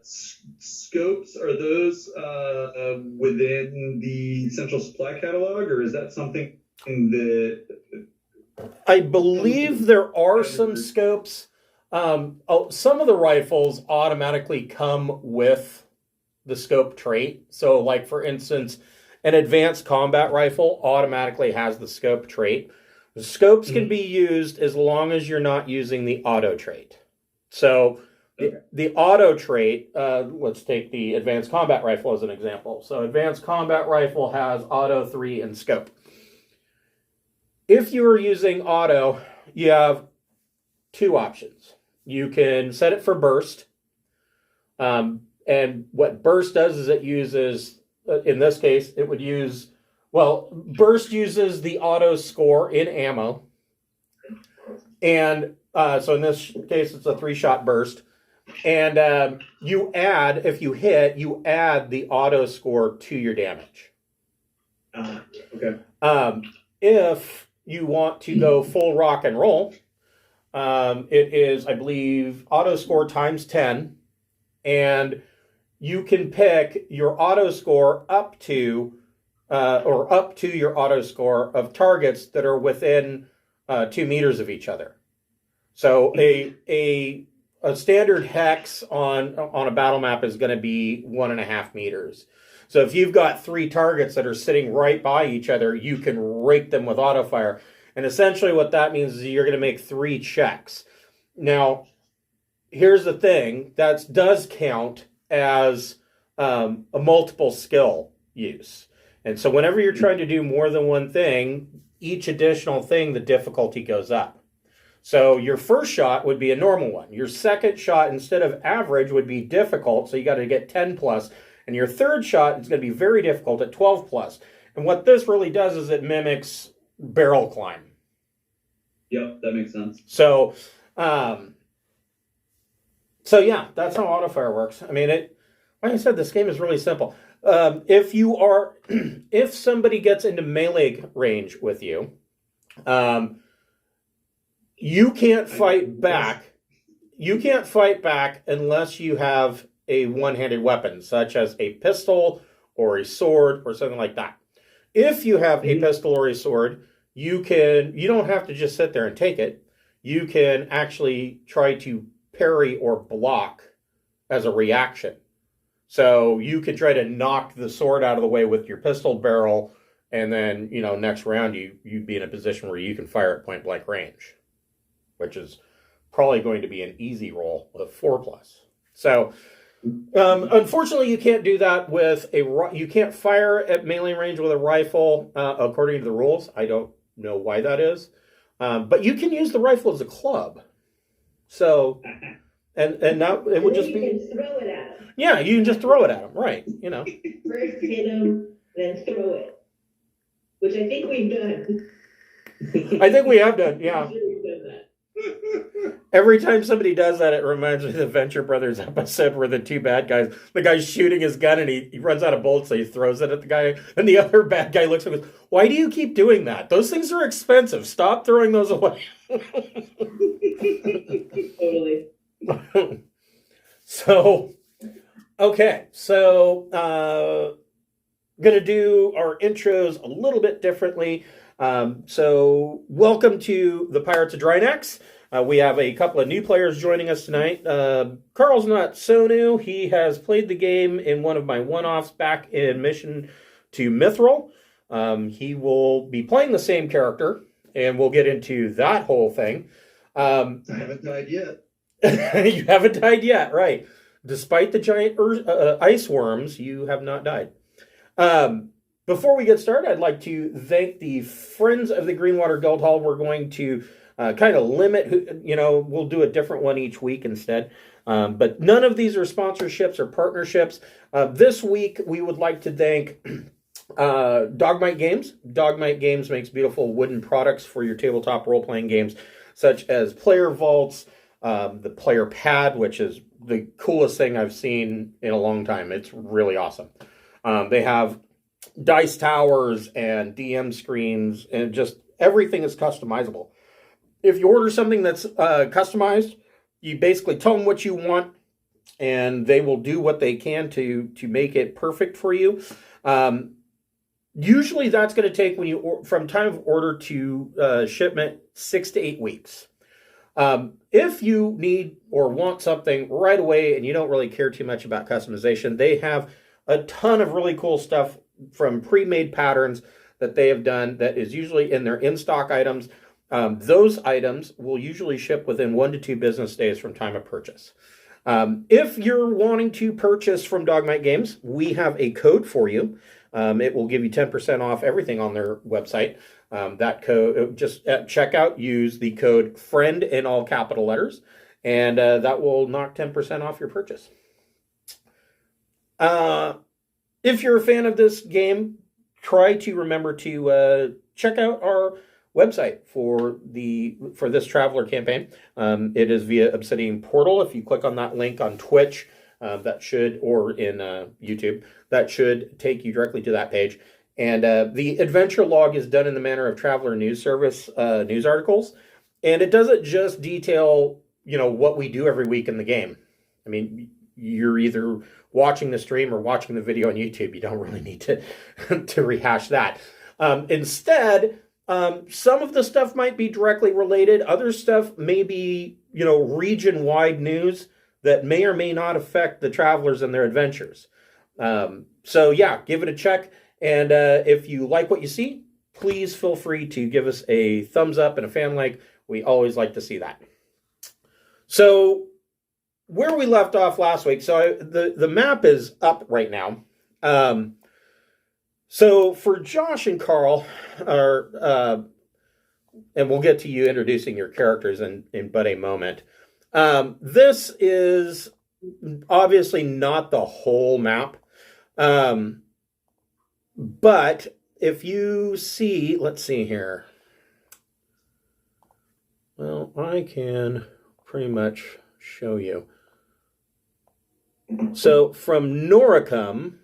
scopes, are those within the Central Supply Catalog, or is that something that... I believe there are some scopes. Some of the rifles automatically come with the scope trait. So, like, for instance, an advanced combat rifle automatically has the scope trait. The scopes can be used as long as you're not using the auto trait. So the auto trait, let's take the advanced combat rifle as an example. So advanced combat rifle has auto 3 and scope. If you are using auto, you have two options. You can set it for burst. And what burst does is it uses, in this case, it would use, well, burst uses the auto score in ammo. And so in this case, it's a 3-shot burst. And you add, if you hit, you add the auto score to your damage. Okay. If you want to go full rock and roll, it is, I believe, auto score times 10. And you can pick your auto score up to your auto score of targets that are within 2 meters of each other. So a standard hex on a battle map is going to be 1.5 meters. So if you've got 3 targets that are sitting right by each other, you can rake them with auto fire. And essentially what that means is you're going to make 3 checks. Now, here's the thing, that does count as a multiple skill use. And so whenever you're trying to do more than one thing, each additional thing, the difficulty goes up. So your first shot would be a normal one. Your second shot, instead of average, would be difficult, so you got to get 10 plus. And your third shot is going to be very difficult at 12 plus. And what this really does is it mimics barrel climb. Yep, that makes sense. So yeah, that's how autofire works. I mean, like I said, this game is really simple. If somebody gets into melee range with you, you can't fight back. You can't fight back unless you have a one-handed weapon, such as a pistol or a sword or something like that. If you have a pistol or a sword, you don't have to just sit there and take it. You can actually try to parry or block as a reaction. So you can try to knock the sword out of the way with your pistol barrel, and then, next round you'd be in a position where you can fire at point blank range, which is probably going to be an easy roll with a 4 plus. So unfortunately, you can't do that you can't fire at melee range with a rifle, according to the rules. I don't know why that is. But you can use the rifle as a club. So, and now it would just be... You can throw it at him. Yeah, you can just throw it at him, right, First hit him, then throw it. Which I think we've done. I think we have done, yeah. I'm sure we've done that. Every time somebody does that, it reminds me of the Venture Brothers episode where the 2 bad guys, the guy's shooting his gun and he runs out of bullets, so he throws it at the guy. And the other bad guy looks at him and goes, "Why do you keep doing that? Those things are expensive. Stop throwing those away." Totally. So, okay. So, going to do our intros a little bit differently. So, welcome to the Pirates of Drinax. We have a couple of new players joining us tonight. Carl's not so new. He has played the game in one of my one-offs back in Mission to Mithril. He will be playing the same character, and we'll get into that whole thing. I haven't died yet. You haven't died yet, right. Despite the giant ice worms, you have not died. Before we get started, I'd like to thank the Friends of the Greenwater Guildhall. We're going to kind of limit, we'll do a different one each week instead. But none of these are sponsorships or partnerships. This week, we would like to thank Dogmight Games. Dogmight Games makes beautiful wooden products for your tabletop role-playing games, such as player vaults, the player pad, which is the coolest thing I've seen in a long time. It's really awesome. They have dice towers and DM screens, and just everything is customizable. If you order something that's customized, you basically tell them what you want, and they will do what they can to make it perfect for you. Usually that's going to take, from time of order to shipment, 6 to 8 weeks. If you need or want something right away and you don't really care too much about customization, they have a ton of really cool stuff from pre-made patterns that they have done that is usually in their in-stock items. Those items will usually ship within 1 to 2 business days from time of purchase. If you're wanting to purchase from Dogmight Games, we have a code for you. It will give you 10% off everything on their website. That code, just at checkout, use the code FRIEND in all capital letters, and that will knock 10% off your purchase. If you're a fan of this game, try to remember to check out our website for this Traveler campaign. It is via Obsidian Portal. If you click on that link on Twitch, that should, or in YouTube, that should take you directly to that page. And the adventure log is done in the manner of Traveler News Service news articles. And it doesn't just detail, what we do every week in the game. I mean, you're either watching the stream or watching the video on YouTube. You don't really need to rehash that. Instead, some of the stuff might be directly related. Other stuff may be, region-wide news that may or may not affect the travelers and their adventures. So yeah, give it a check. And if you like what you see, please feel free to give us a thumbs up and a fan like. We always like to see that. So where we left off last week, so the map is up right now. So for Josh and Carl, and we'll get to you introducing your characters in but a moment. This is obviously not the whole map. But if you see, let's see here. Well, I can pretty much show you. So from Noricum,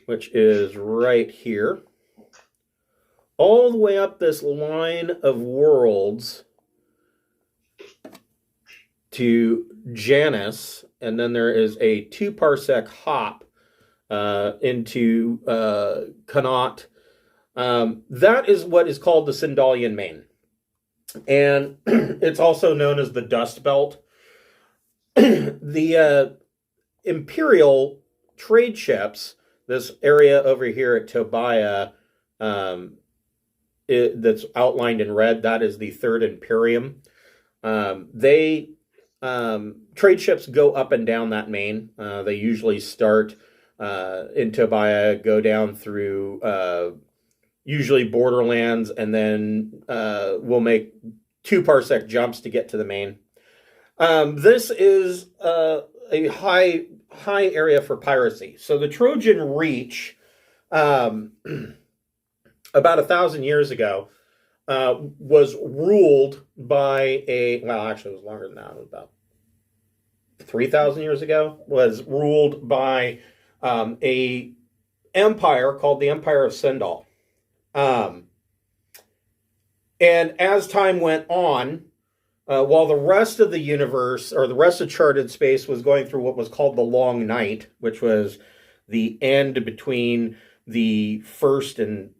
which is right here, all the way up this line of worlds to Janus, and then there is a 2 parsec hop into Connaught. That is what is called the Sindalian Main. And it's also known as the Dust Belt. The Imperial trade ships, this area over here at Tobiah, that's outlined in red, that is the Third Imperium. They trade ships go up and down that main. They usually start in Tobiah, go down through usually Borderlands, and then we'll make 2 parsec jumps to get to the main. This is a high area for piracy. So the Trojan Reach, about 1,000 years ago, was ruled by actually it was longer than that. It was about 3,000 years ago, was ruled by a empire called the Empire of Sindal. And as time went on, while the rest of the universe, or the rest of charted space, was going through what was called the Long Night, which was the end between the First and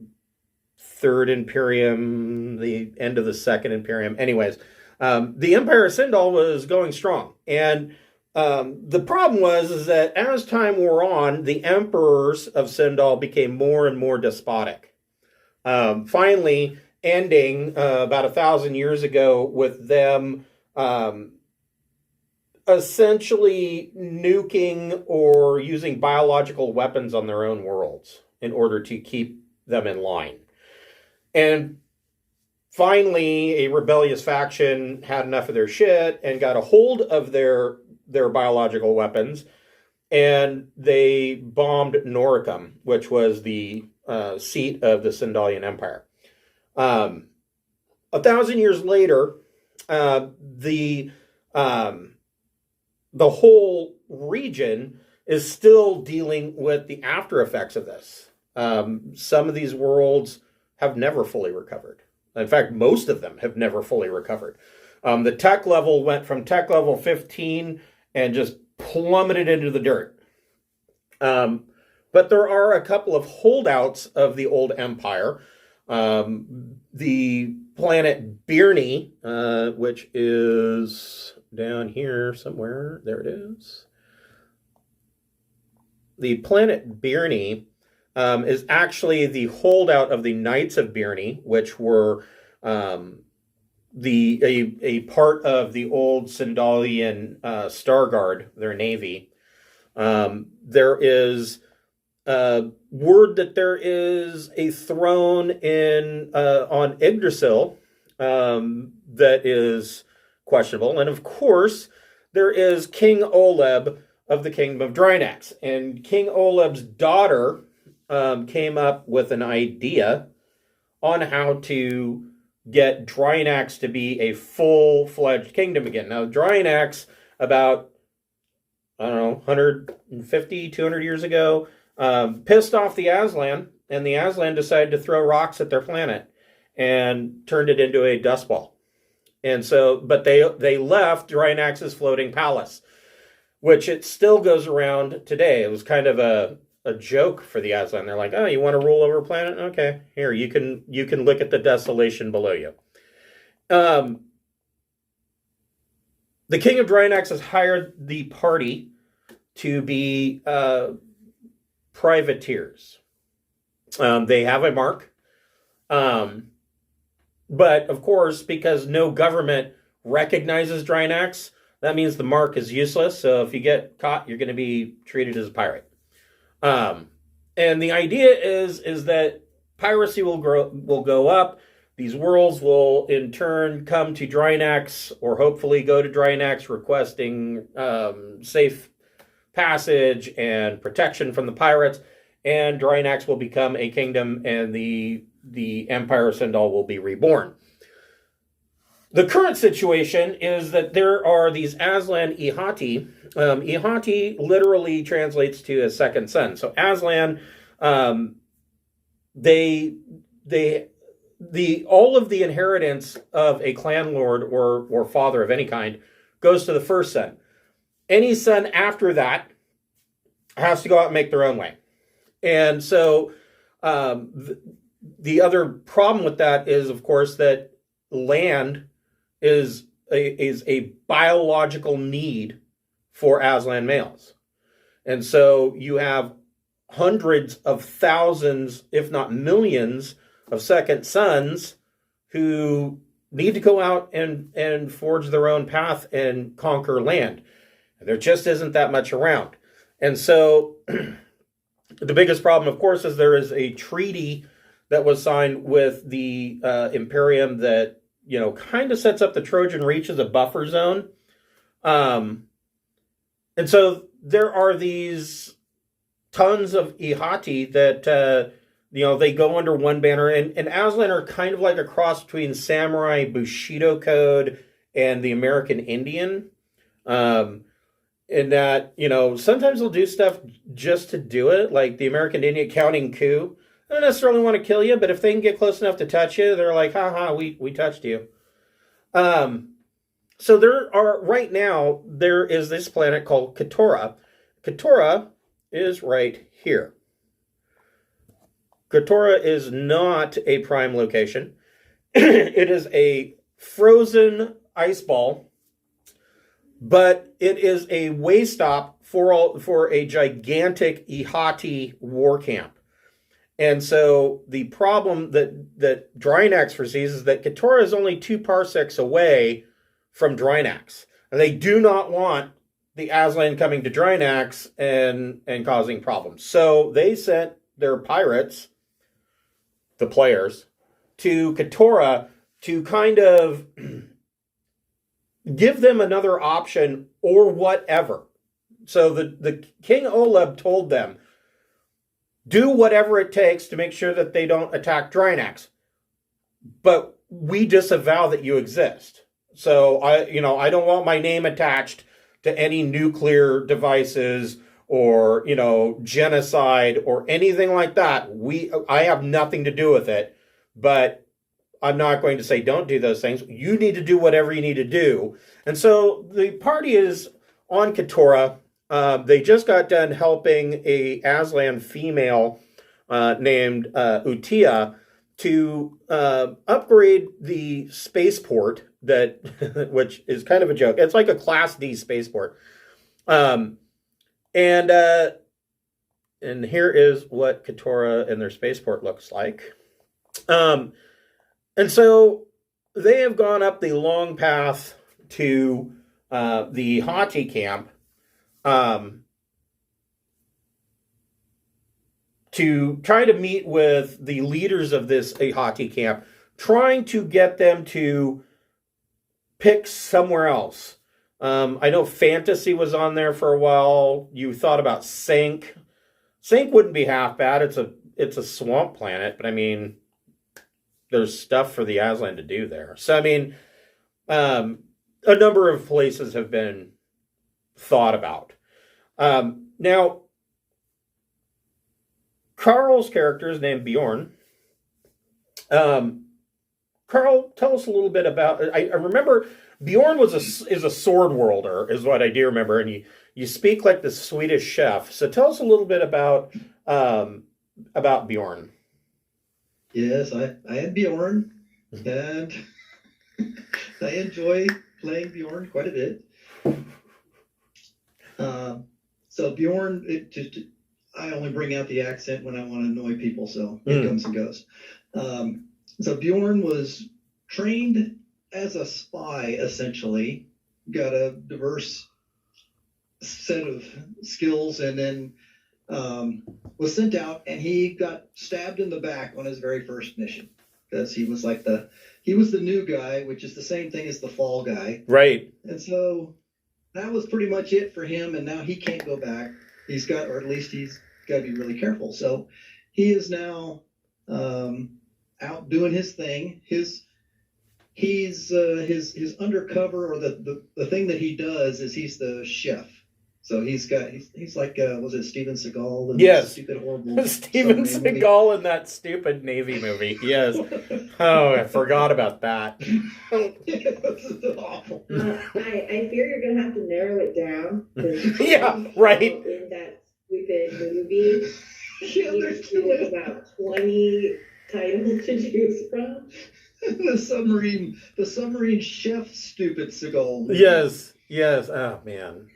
Third Imperium, the end of the Second Imperium. Anyways, the Empire of Sindal was going strong. And the problem was that as time wore on, the emperors of Sindal became more and more despotic. Finally, ending about 1,000 years ago with them essentially nuking or using biological weapons on their own worlds in order to keep them in line. And finally, a rebellious faction had enough of their shit and got a hold of their biological weapons, and they bombed Noricum, which was the seat of the Sindalian Empire. 1,000 years later, the whole region is still dealing with the after effects of this. Some of these worlds have never fully recovered. In fact, most of them have never fully recovered. The tech level went from tech level 15 and just plummeted into the dirt. But there are a couple of holdouts of the old empire. The planet Birney, which is down here somewhere. There it is. The planet Birney is actually the holdout of the Knights of Birney, which were a part of the old Sindalian Star Guard, their navy. There is word that there is a throne on Yggdrasil that is questionable, and of course there is King Oleb of the Kingdom of Drinax, and King Oleb's daughter came up with an idea on how to get Drinax to be a full-fledged kingdom again. Now, Drinax, about, 150, 200 years ago, pissed off the Aslan, and the Aslan decided to throw rocks at their planet and turned it into a dust ball. And so, but they left Drinax's floating palace, which it still goes around today. It was kind of a joke for the Aslan. They're like, oh, you want to rule over a planet? Okay, here, you can look at the desolation below you. The King of Drinax has hired the party to be privateers. They have a mark. But, of course, because no government recognizes Drinax, that means the mark is useless. So if you get caught, you're going to be treated as a pirate. And the idea is that piracy will go up. These worlds will, in turn, come to Drinax, or hopefully go to Drinax requesting safe passage and protection from the pirates, and Drinax will become a kingdom, and the Empire of Sindal will be reborn. The current situation is that there are these Aslan iHatei. iHatei literally translates to a second son. So Aslan, all of the inheritance of a clan lord or father of any kind goes to the first son. Any son after that has to go out and make their own way. And so the other problem with that is, of course, that land is a biological need for Aslan males. And so you have hundreds of thousands, if not millions, of second sons who need to go out and forge their own path and conquer land. There just isn't that much around. And so the biggest problem, of course, is there is a treaty that was signed with the Imperium that, kind of sets up the Trojan Reach as a buffer zone. And so there are these tons of iHatei that, they go under one banner. And Aslan are kind of like a cross between Samurai Bushido Code and the American Indian. In that, sometimes they'll do stuff just to do it, like the American Indian counting coup. They don't necessarily want to kill you, but if they can get close enough to touch you, they're like, haha, we touched you. So right now, there is this planet called Kteiroa. Kteiroa is right here. Kteiroa is not a prime location. It is a frozen ice ball, but it is a way stop for a gigantic iHatei war camp. And so the problem that Drinax foresees is that Kteiroa is only 2 parsecs away from Drinax. And they do not want the Aslan coming to Drinax and causing problems. So they sent their pirates, the players, to Kteiroa to kind of give them another option or whatever. So the King Oleb told them, do whatever it takes to make sure that they don't attack Drinax. But we disavow that you exist. So I don't want my name attached to any nuclear devices or, genocide or anything like that. I have nothing to do with it, but I'm not going to say don't do those things. You need to do whatever you need to do. And so the party is on Kteiroa. They just got done helping a Aslan female named Utia to upgrade the spaceport that, which is kind of a joke. It's like a Class D spaceport. And here is what Kteiroa and their spaceport looks like. And so they have gone up the long path to the iHatei camp to try to meet with the leaders of this iHatei camp, trying to get them to pick somewhere else. I know fantasy was on there for a while. You thought about Sync. Sync wouldn't be half bad. It's a swamp planet, but I mean, there's stuff for the Aslan to do there. So I mean, a number of places have been thought about. Now, Carl's character is named Bjorn. Carl, tell us a little bit about. I remember Bjorn is a sword worlder, is what I do remember, and you speak like the Swedish chef. So tell us a little bit about Bjorn. Yes, I am Bjorn, and I enjoy playing Bjorn quite a bit. So Bjorn, I only bring out the accent when I want to annoy people, so it comes and goes. So Bjorn was trained as a spy, essentially, got a diverse set of skills, and then was sent out, and he got stabbed in the back on his very first mission because he was the new guy, which is the same thing as the fall guy, right? And so that was pretty much it for him, and now he can't go back. He's got to be really careful. So he is now out doing his thing. His undercover, or the thing that he does is he's the chef. So he's like was it Steven Seagal? Yes, stupid horrible Steven Seagal in that stupid Navy movie. Yes. Oh, I forgot about that. Awful. I fear you're gonna have to narrow it down. Yeah, right. In that stupid movie, there's about 20 titles to choose from. the submarine chef, stupid Seagal. Yes. Oh man.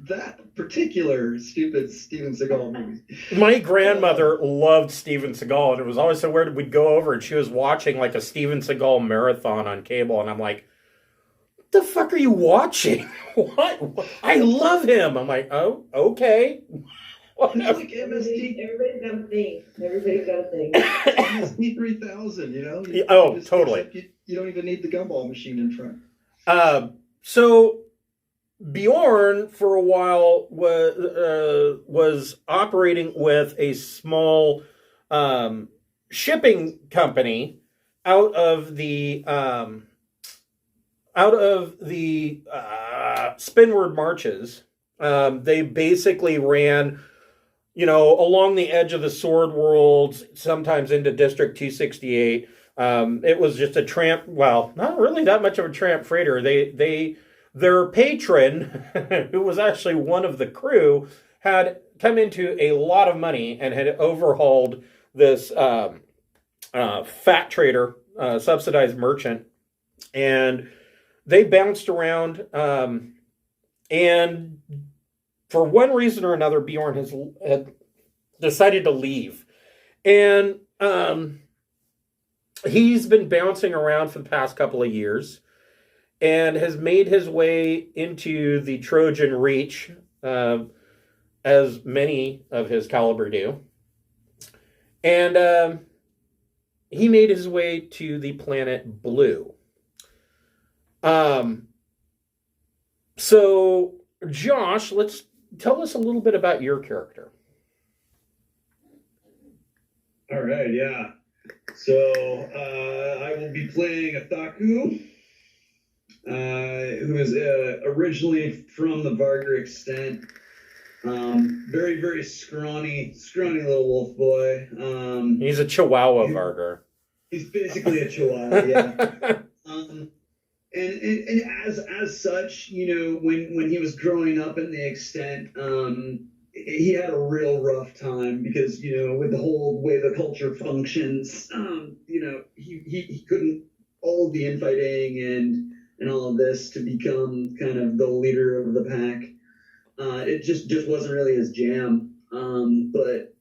That particular stupid Steven Seagal movie. My grandmother loved Steven Seagal, and it was always so weird. We'd go over and she was watching like a Steven Seagal marathon on cable, and I'm like, "What the fuck are you watching? What? I love him." I'm like, "Oh, okay." It's like MST. Everybody's got a thing. MST 3000, you know? Totally. You don't even need the gumball machine in front. So Bjorn, for a while, was operating with a small shipping company out of the Spinward Marches. They basically ran, along the edge of the Sword Worlds, sometimes into District 268. It was just a tramp, well, not really that much of a tramp freighter. Their patron, who was actually one of the crew, had come into a lot of money and had overhauled this fat trader, subsidized merchant, and they bounced around, and for one reason or another, Bjorn had decided to leave. And he's been bouncing around for the past couple of years and has made his way into the Trojan Reach, as many of his caliber do. And he made his way to the planet Blue. So, Josh, tell us a little bit about your character. All right, yeah. So I will be playing Athaku, who is originally from the Vargr Extant. Very, very scrawny little wolf boy. He's a Chihuahua Vargr. He's basically a Chihuahua, yeah. and as such, when he was growing up in the Extent, he had a real rough time because with the whole way the culture functions, he couldn't, all of the infighting and all of this to become kind of the leader of the pack. It just wasn't really his jam. But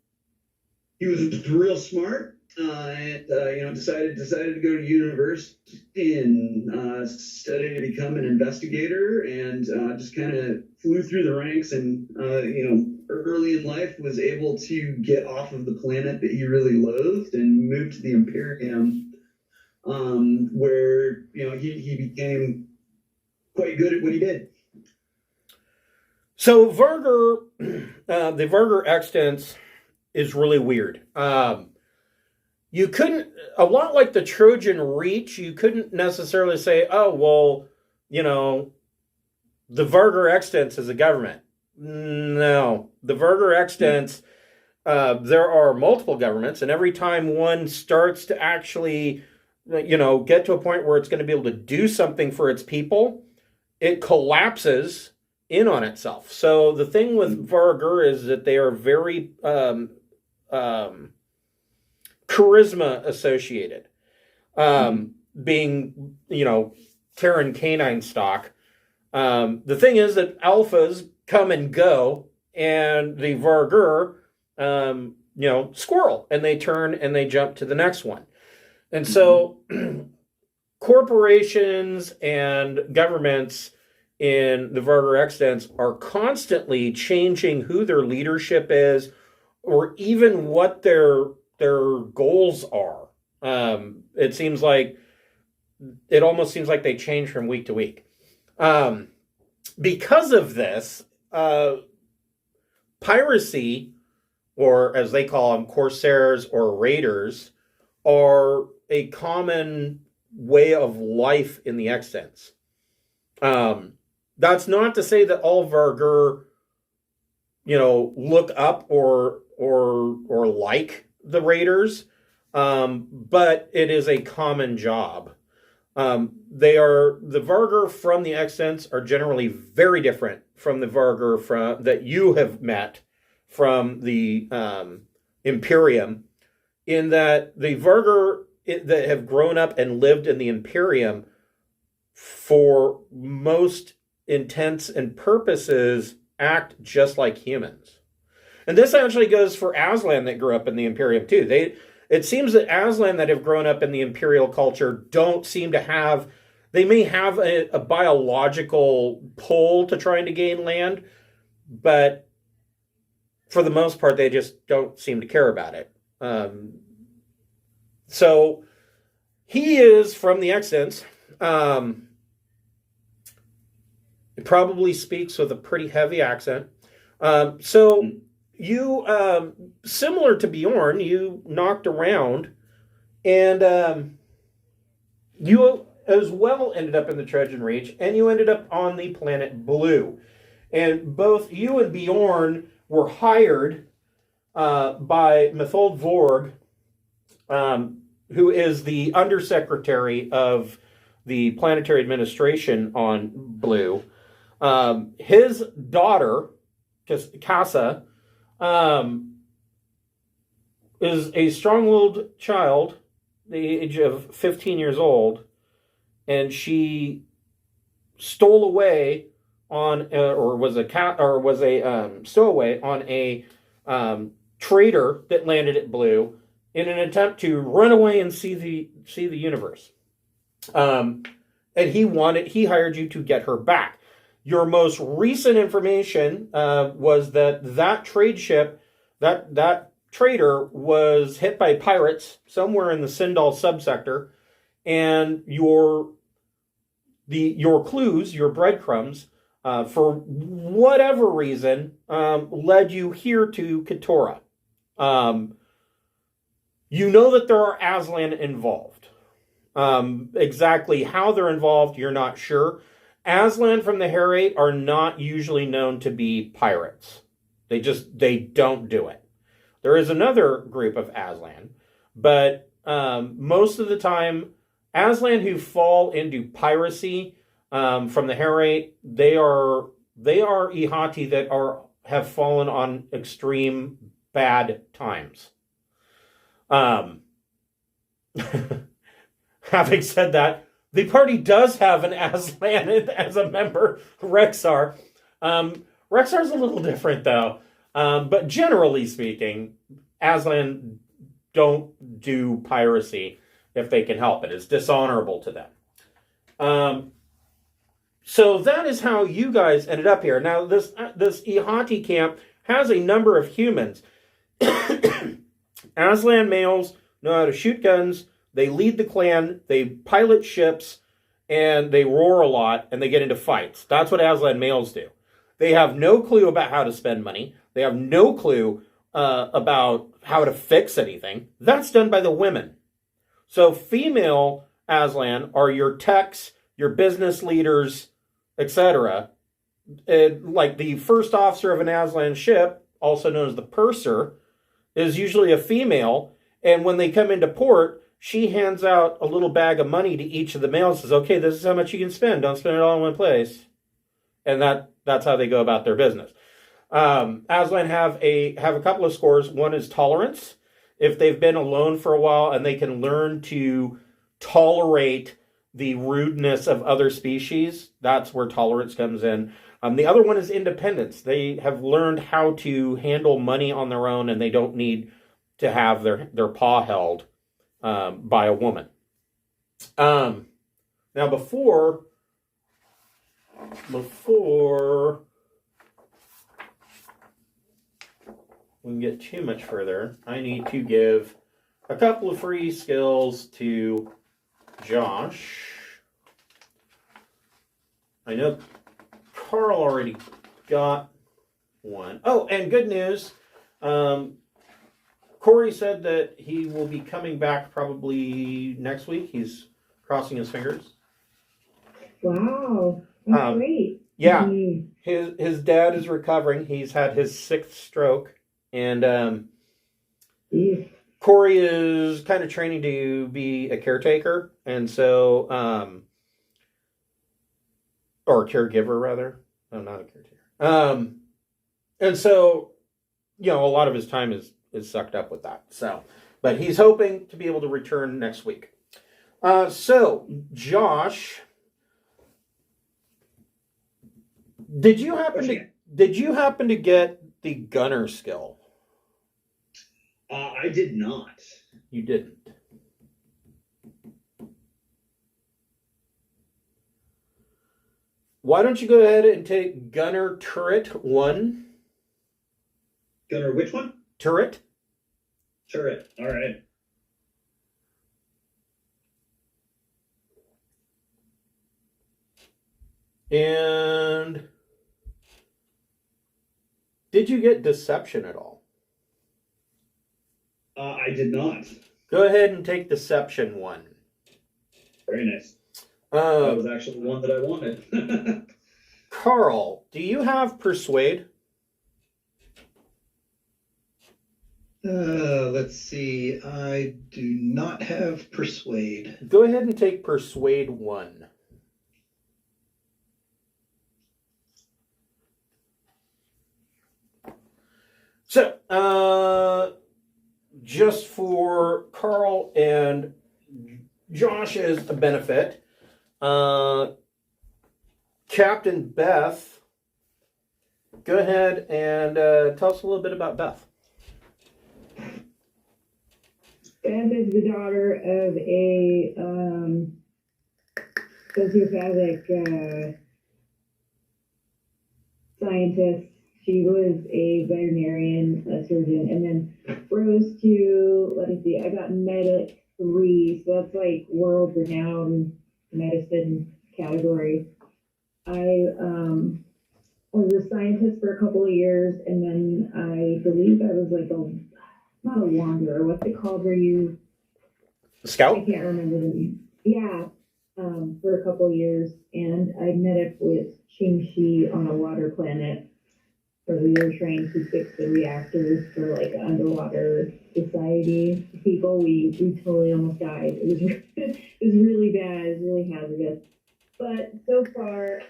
he was real smart, and decided to go to university and study to become an investigator, and just kind of flew through the ranks, and early in life was able to get off of the planet that he really loathed and move to the Imperium, where he became quite good at what he did. So Vargr, the Vargr Extants is really weird. You couldn't, a lot like the Trojan Reach, you couldn't necessarily say, oh, well, the Vargr Extants is a government. No, the Vargr Extants, there are multiple governments, and every time one starts to actually, get to a point where it's going to be able to do something for its people, it collapses in on itself. So the thing with Vargr is that they are very charisma associated, being Terran canine stock. The thing is that alphas come and go, and the Vargr squirrel, and they turn and they jump to the next one. And so corporations and governments in the Vargr Extants are constantly changing who their leadership is, or even what their goals are. It almost seems like they change from week to week. Because of this, piracy, or as they call them, corsairs or raiders, are a common way of life in the Extants. That's not to say that all Vargr, look up or like the raiders, but it is a common job. The Vargr from the Extants are generally very different from the Vargr that you have met from the Imperium, in that the Vargr that have grown up and lived in the Imperium, for most intents and purposes, act just like humans. And this actually goes for Aslan that grew up in the Imperium too. It seems that Aslan that have grown up in the Imperial culture don't seem to have, they may have a biological pull to trying to gain land, but for the most part, they just don't seem to care about it. So he is from the Extants. It probably speaks with a pretty heavy accent. So you, similar to Bjorn, you knocked around, and you as well ended up in the Trojan Reach, and you ended up on the planet Blue. And both you and Bjorn were hired by Mythold V'hrg, who is the undersecretary of the planetary administration on Blue. His daughter, Casa, is a strong-willed child, the age of 15 years old, and she stole away on, was a stowaway on a trader that landed at Blue in an attempt to run away and see the universe. And he hired you to get her back. Your most recent information was that trade ship, that trader was hit by pirates somewhere in the Sindal subsector, and your clues, your breadcrumbs, for whatever reason, led you here to Kteiroa. You know that there are Aslan involved. Exactly how they're involved, you're not sure. Aslan from the Harrier are not usually known to be pirates. They don't do it. There is another group of Aslan, but most of the time, Aslan who fall into piracy from the Harrier, they are iHatei that have fallen on extreme bad times. Having said that, the party does have an Aslan as a member, Rexar. Rexar's a little different, though. But generally speaking, Aslan don't do piracy if they can help it. It's dishonorable to them. So that is how you guys ended up here. Now, this iHatei camp has a number of humans. Aslan males know how to shoot guns. They lead the clan. They pilot ships, and they roar a lot, and they get into fights. That's what Aslan males do. They have no clue about how to spend money. They have no clue about how to fix anything. That's done by the women. So female Aslan are your techs, your business leaders, etc. Like the first officer of an Aslan ship, also known as the purser, is usually a female. And when they come into port, she hands out a little bag of money to each of the males and says, okay, this is how much you can spend. Don't spend it all in one place. And that's how they go about their business. Aslan have a couple of scores. One is tolerance. If they've been alone for a while and they can learn to tolerate the rudeness of other species, that's where tolerance comes in. The other one is independence. They have learned how to handle money on their own, and they don't need to have their paw held by a woman. Now, before we can get too much further, I need to give a couple of free skills to Josh. I know Carl already got one. Oh, and good news. Corey said that he will be coming back probably next week. He's crossing his fingers. Wow, that's great. Yeah, his dad is recovering. He's had his 6th stroke. And Corey is kind of training to be a caretaker, and so, or a caregiver rather. No, not a caretaker. And so, a lot of his time is sucked up with that. So, but he's hoping to be able to return next week. So, Josh, did you happen to get the gunner skill? I did not. You didn't. Why don't you go ahead and take Gunner Turret 1? Gunner which one? Turret. Turret. All right. And did you get Deception at all? I did not. Go ahead and take Deception 1. Very nice. That was actually the one that I wanted. Carl, do you have Persuade? Let's see. I do not have Persuade. Go ahead and take Persuade 1. So, just for Carl and Josh's benefit, Captain Beth, go ahead and tell us a little bit about Beth. Beth is the daughter of a sociopathic scientist. She was a veterinarian, a surgeon, and then rose to, I got medic 3, so that's like world-renowned medicine category. I was a scientist for a couple of years, and then I believe I was like not a wanderer, what's it called where you... Scout? I can't remember the name. Yeah, for a couple of years, and I met up with Ching Shiih on a water planet, where we were trying to fix the reactors for like an underwater society. People, we totally almost died. It is really bad, is really hazardous. But so far,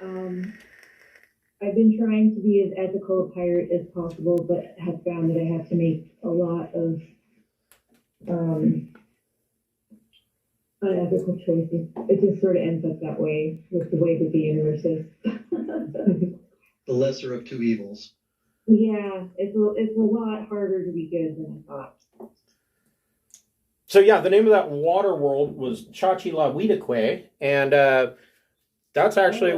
I've been trying to be as ethical a pirate as possible, but have found that I have to make a lot of unethical choices. It just sort of ends up that way with the way that the universe is. The lesser of two evils. Yeah, it's a lot harder to be good than I thought. So yeah, the name of that water world was Chachi-la-Weetakwe, and that's actually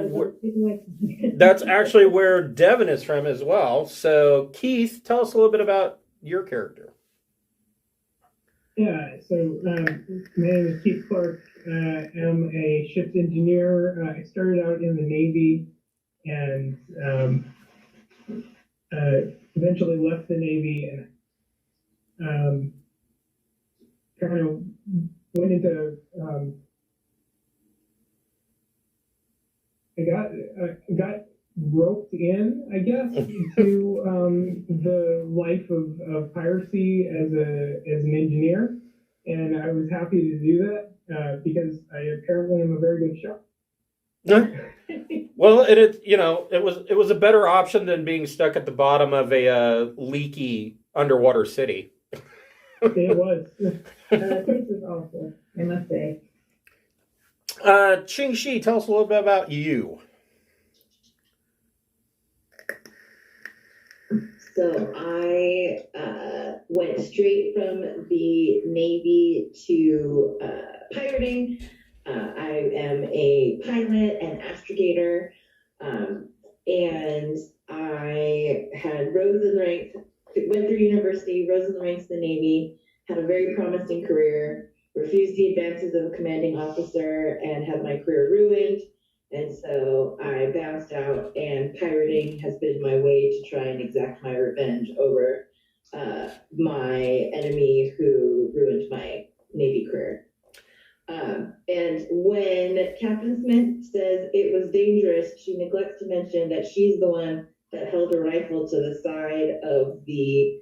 where Devin is from as well. So Keith, tell us a little bit about your character. Yeah, so my name is Keith Clark. I'm a ship's engineer. I started out in the Navy and eventually left the Navy and kind of went into I got roped in, I guess, to the life of piracy as an engineer, and I was happy to do that because I apparently am a very good shot. Well, it was a better option than being stuck at the bottom of a leaky underwater city. It was. This is awful, I must say. Ching Shiih, tell us a little bit about you. So I went straight from the Navy to pirating. I am a pilot and astrogator, and I had rose in the ranks, went through university, rose in the ranks of the Navy, had a very promising career, refused the advances of a commanding officer, and had my career ruined. And so I bounced out, and pirating has been my way to try and exact my revenge over my enemy who ruined my Navy career. And when Captain Smith says it was dangerous, she neglects to mention that she's the one that held a rifle to the side of the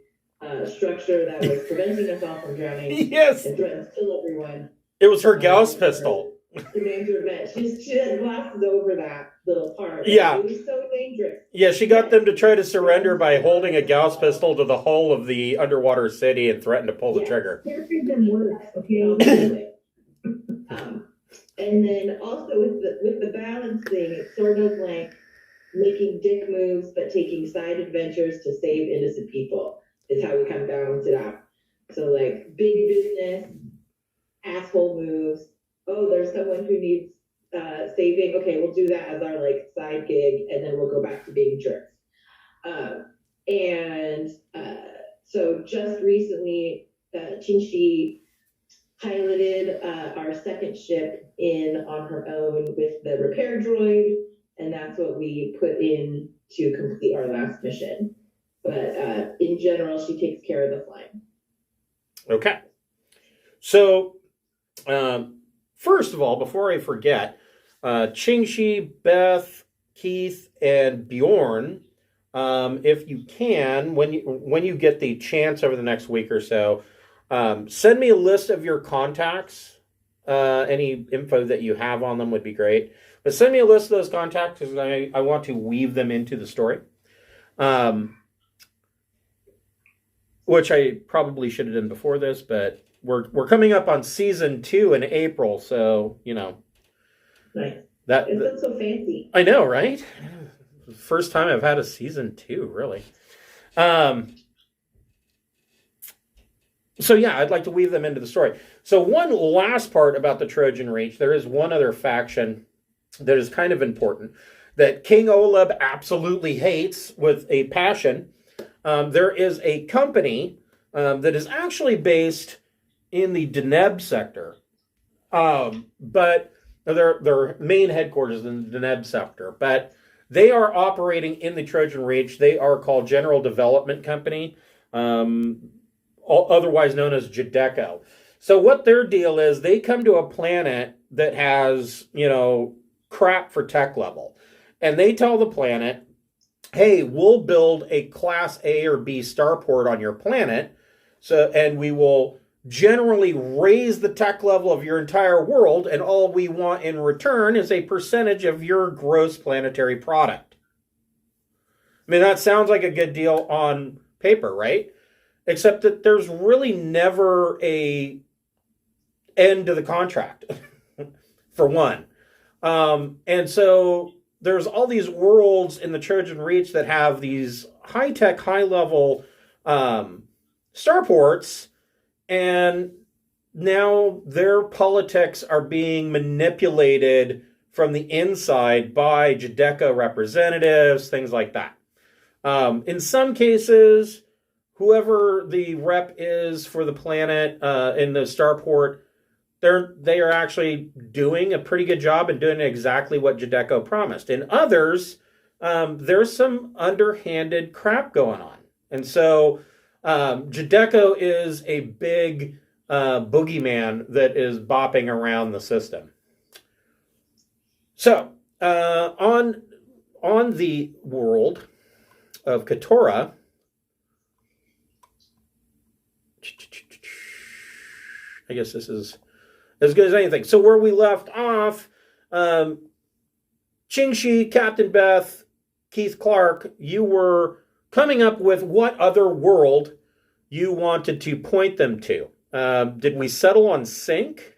structure that was preventing us all from drowning. Yes. And threatened to kill everyone. It was her Gauss pistol. The major event. She had glasses over that little part. Yeah. It was so dangerous. Yeah, she got them to try to surrender by holding a Gauss pistol to the hull of the underwater city and threatened to pull the trigger. Characters and words, okay? And then also with the balance thing, it's sort of like making dick moves but taking side adventures to save innocent people is how we kind of balance it out. So like big business, asshole moves. Oh, there's someone who needs saving. Okay, we'll do that as our like side gig, and then we'll go back to being jerks. So just recently, Ching Shiih piloted our second ship in on her own with the repair droid, and that's what we put in to complete our last mission. But in general, she takes care of the flying. Okay. So, first of all, before I forget, Ching Shiih, Beth, Keith, and Bjorn, if you can, when you get the chance over the next week or so, send me a list of your contacts. Any info that you have on them would be great. But send me a list of those contacts because I want to weave them into the story. Which I probably should have done before this, but we're coming up on season 2 in April, so Nice. That It's so fancy. I know, right? First time I've had a season 2, really. So yeah, I'd like to weave them into the story. So one last part about the Trojan Reach, there is one other faction that is kind of important that King Oleb absolutely hates with a passion. There is a company that is actually based in the Deneb sector, but their main headquarters is in the Deneb sector, but they are operating in the Trojan Reach. They are called General Development Company, otherwise known as Jadeco. So what their deal is, they come to a planet that has, crap for tech level. And they tell the planet, hey, we'll build a Class A or B starport on your planet, and we will generally raise the tech level of your entire world, and all we want in return is a percentage of your gross planetary product. I mean, that sounds like a good deal on paper, right? Except that there's really never a end to the contract, for one. And so there's all these worlds in the Trojan Reach that have these high-tech, high-level starports, and now their politics are being manipulated from the inside by Judecca representatives, things like that. In some cases, whoever the rep is for the planet in the starport, they are actually doing a pretty good job and doing exactly what Judecca promised. In others, there's some underhanded crap going on. And so Judecca is a big boogeyman that is bopping around the system. So, on the world of Kteiroa, I guess this is as good as anything. So where we left off, Ching Shiih, Captain Beth, Keith Clark, you were coming up with what other world you wanted to point them to. Did we settle on Sync?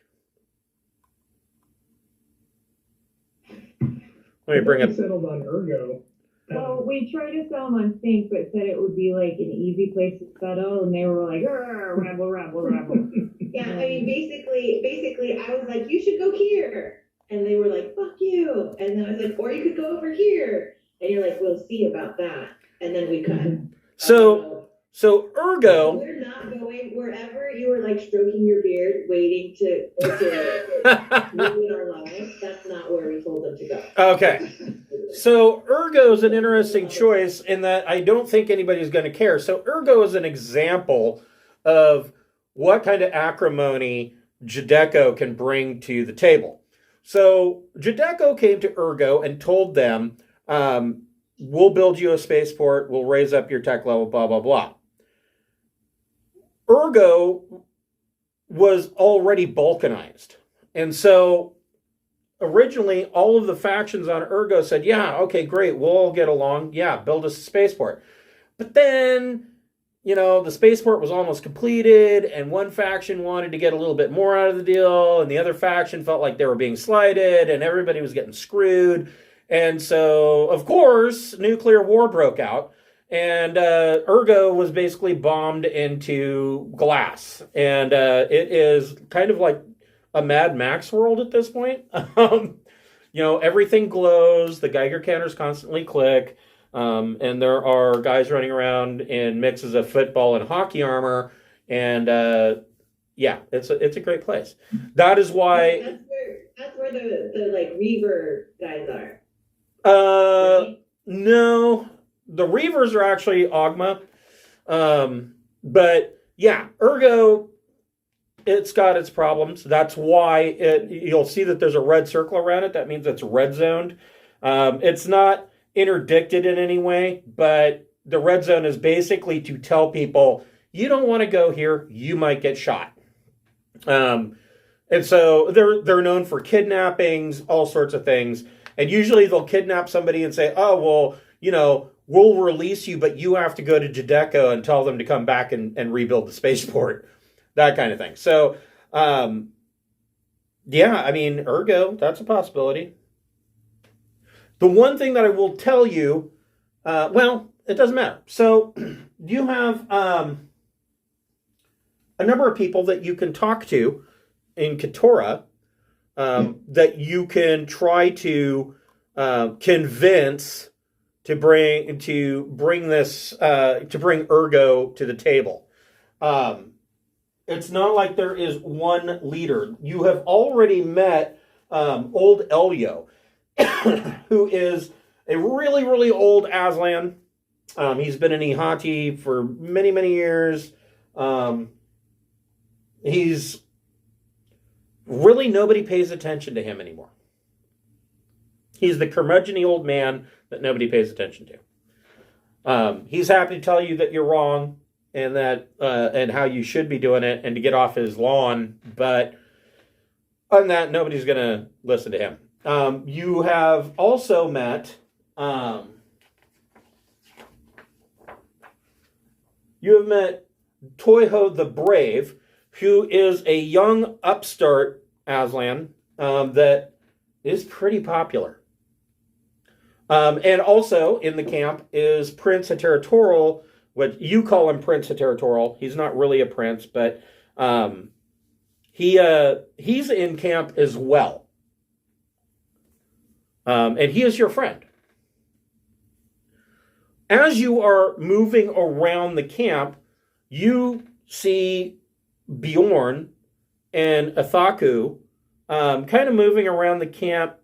Let me bring up. We settled on Ergo. Well, we tried to sell them on Sync, but said it would be like an easy place to settle, and they were like, rabble, rabble, rabble. Yeah, I mean, basically, I was like, you should go here. And they were like, fuck you. And then I was like, or you could go over here. And you're like, we'll see about that. And then we cut. So Ergo. We're not going wherever you were like stroking your beard, waiting to ruin our lives. That's not where we told them to go. Okay. So Ergo is an interesting choice in that I don't think anybody's going to care. So Ergo is an example of what kind of acrimony Judecca can bring to the table. So Judecca came to Ergo and told them, we'll build you a spaceport, we'll raise up your tech level, blah, blah, blah. Ergo was already balkanized. And so originally, all of the factions on Ergo said, yeah, okay, great, we'll all get along. Yeah, build us a spaceport. But then, the spaceport was almost completed, and one faction wanted to get a little bit more out of the deal, and the other faction felt like they were being slighted, and everybody was getting screwed. And so, of course, nuclear war broke out, and Ergo was basically bombed into glass. And it is kind of like a Mad Max world at this point. Everything glows, the Geiger counters constantly click, and there are guys running around in mixes of football and hockey armor, and it's a great place. That is why that's where the like Reaver guys are. Right? No, the Reavers are actually Ogma, but yeah, Ergo. It's got its problems. That's why you'll see that there's a red circle around it. That means it's red zoned. It's not interdicted in any way, but the red zone is basically to tell people, you don't want to go here, you might get shot. And so they're known for kidnappings, all sorts of things. And usually they'll kidnap somebody and say, oh, well, we'll release you, but you have to go to Judecca and tell them to come back and rebuild the spaceport. That kind of thing. So, Ergo, that's a possibility. The one thing that I will tell you, it doesn't matter. So, you have a number of people that you can talk to in Kteiroa that you can try to convince to bring Ergo to the table. It's not like there is one leader. You have already met old Elio, who is a really, really old Aslan. He's been in iHatei for many, many years. He's really, nobody pays attention to him anymore. He's the curmudgeon-y old man that nobody pays attention to. He's happy to tell you that you're wrong, and that and how you should be doing it, and to get off his lawn. But on that, nobody's going to listen to him. You have also met. You have met Toiho the Brave, who is a young upstart Aslan that is pretty popular. And also in the camp is Prince Kteiroa, what you call him Prince Kteiroa. He's not really a prince, but he's in camp as well. And he is your friend. As you are moving around the camp, you see Bjorn and Athaku kind of moving around the camp,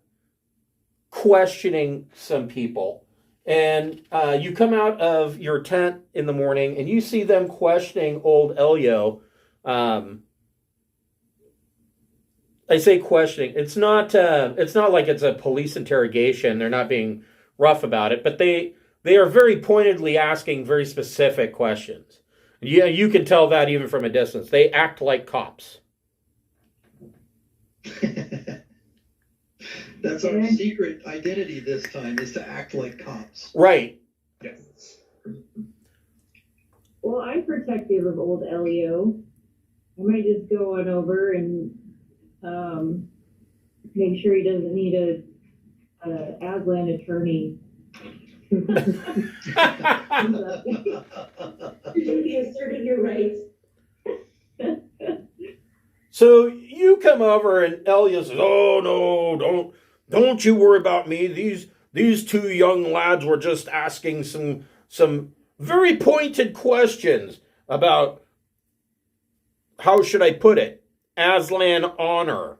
questioning some people. And you come out of your tent in the morning and you see them questioning old Elio. I say questioning. It's not like it's a police interrogation. They're not being rough about it, but they are very pointedly asking very specific questions. Yeah, you can tell that even from a distance. They act like cops. That's our secret identity this time, is to act like cops. Right. Yes. Well, I'm protective of old Elio. I might just go on over and make sure he doesn't need a Aslan attorney. You should be asserting your rights. So you come over and Elio says, "Oh no, don't you worry about me. These two young lads were just asking some very pointed questions about, how should I put it, Aslan honor."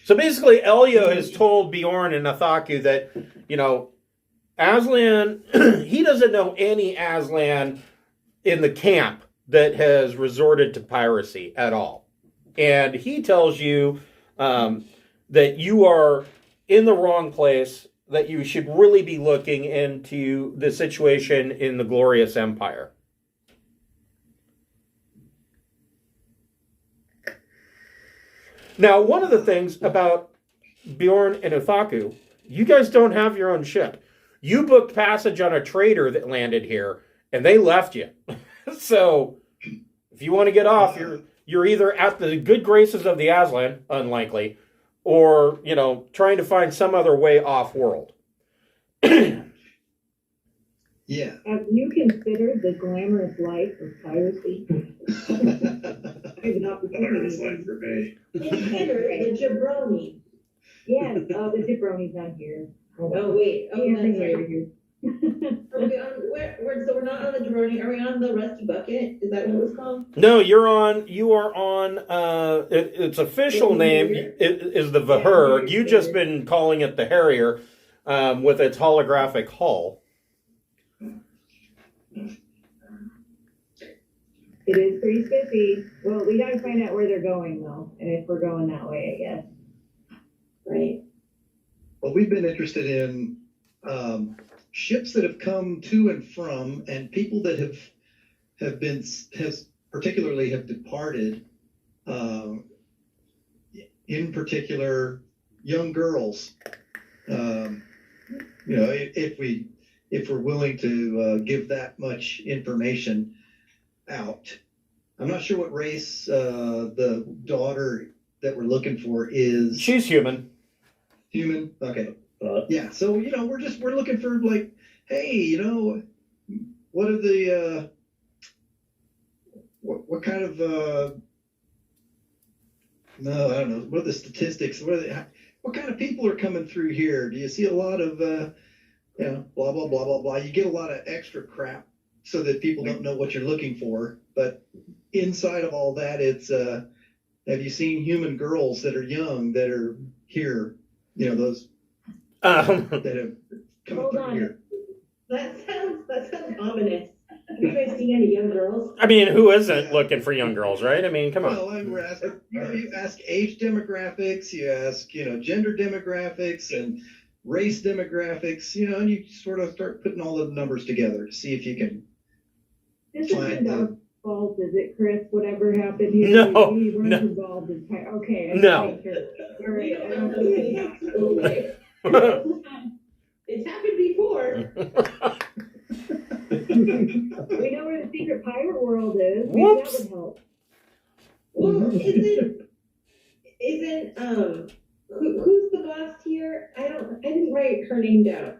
So basically, Elio has told Bjorn and Athaku that, Aslan, he doesn't know any Aslan in the camp that has resorted to piracy at all. And he tells you that you are in the wrong place, that you should really be looking into the situation in the Glorious Empire. Now, one of the things about Bjorn and Athaku, you guys don't have your own ship. You booked passage on a trader that landed here, and they left you. So, if you want to get off, you're either at the good graces of the Aslan, unlikely, or, trying to find some other way off-world. Yeah. Have you considered the glamorous life of piracy? I have an opportunity. For me. Consider the jabroni. Yes, the jabroni's not here. Oh wait, Here, that's here, right. here. Are we on, so we're not on the jabroni. Are we on the rusty bucket? Is that what it was called? No, you are on, its official name is the V'hrg. You've just been calling it the Harrier, with its holographic hull. It is pretty spiffy. Well, we gotta find out where they're going, though, and if we're going that way, I guess. Right. Well, we've been interested in ships that have come to and from, and people that have particularly departed. In particular, young girls. If we're willing to give that much information out. I'm not sure what race the daughter that we're looking for is. She's human. Human? Okay. Yeah, so, we're looking for, like, hey, what are the, what kind of, no, I don't know, what are the statistics? What kind of people are coming through here? Do you see a lot of, blah, blah, blah, blah, blah. You get a lot of extra crap so that people don't know what you're looking for. But inside of all that, it's, have you seen human girls that are young that are here? Those that have come Hold through on. here. That sounds ominous. Have you guys seen any young girls? I mean, who isn't looking for young girls, right? I mean, come on. Well, we're asking, you ask age demographics, you ask, gender demographics, and race demographics, and you sort of start putting all the numbers together to see if you can This find isn't the. Dog's fault, is it, Chris? Whatever happened here? No, he weren't no. involved in okay. No. All right. I don't It's happened before. We know where the secret pirate world is. Maybe Whoops. that would help. Well, isn't who's the boss here? I didn't write her name down.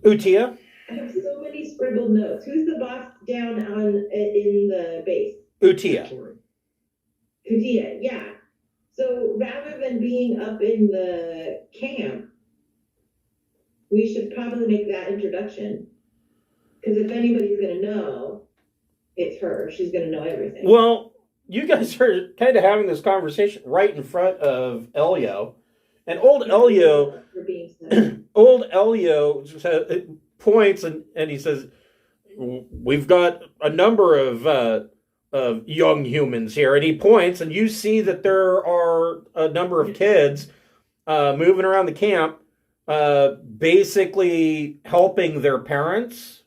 Utia? I have so many scribbled notes. Who's the boss down in the base? Utia. Kudia, yeah. So rather than being up in the camp, we should probably make that introduction. Because if anybody's going to know, it's her. She's going to know everything. Well, you guys are kind of having this conversation right in front of Elio. And old Elio, For being said. old Elio points and he says, we've got a number of young humans here. And he points and you see that there are a number of kids moving around the camp, basically helping their parents.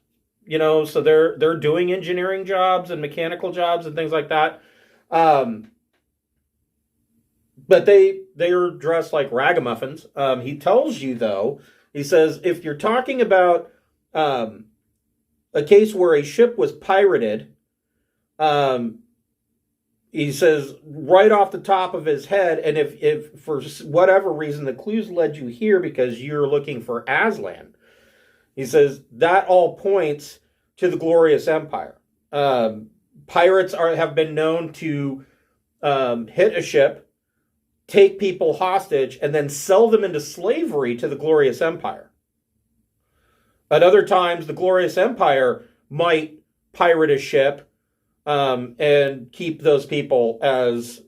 So they're doing engineering jobs and mechanical jobs and things like that. But they are dressed like ragamuffins. He tells you, though, he says, if you're talking about a case where a ship was pirated, he says right off the top of his head, and if for whatever reason the clues led you here because you're looking for Aslan, he says that all points to the Glorious Empire. Pirates have been known to hit a ship, take people hostage, and then sell them into slavery to the Glorious Empire. At other times, the Glorious Empire might pirate a ship and keep those people as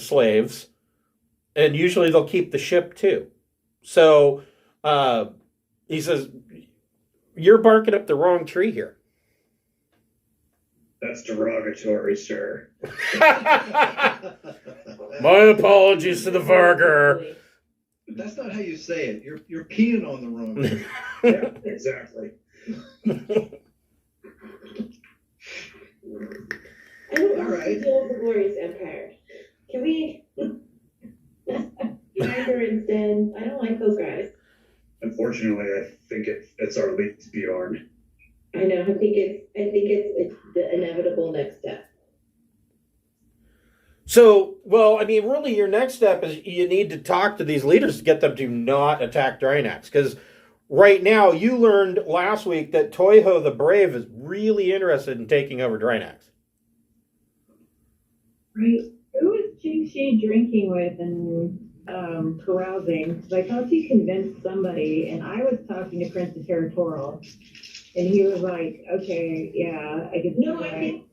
slaves. And usually they'll keep the ship too. So he says, you're barking up the wrong tree here. That's derogatory, sir. My apologies to the Vargr. That's not how you say it. You're peeing on the wrong tree. Yeah, exactly. I don't All want right. to deal with the Glorious Empire. Can we? Vargr instead. I don't like those guys. Unfortunately, I think it's our lead, Bjorn. I know. I think it's the inevitable next step. So, well, I mean, really your next step is you need to talk to these leaders to get them to not attack Drinax. Because right now, you learned last week that Toiho the Brave is really interested in taking over Drinax. Right. Who was Ching Shiih drinking with and carousing? Because I thought he convinced somebody, and I was talking to Prince of Territorial, and he was like, "Okay, yeah, I can." No, I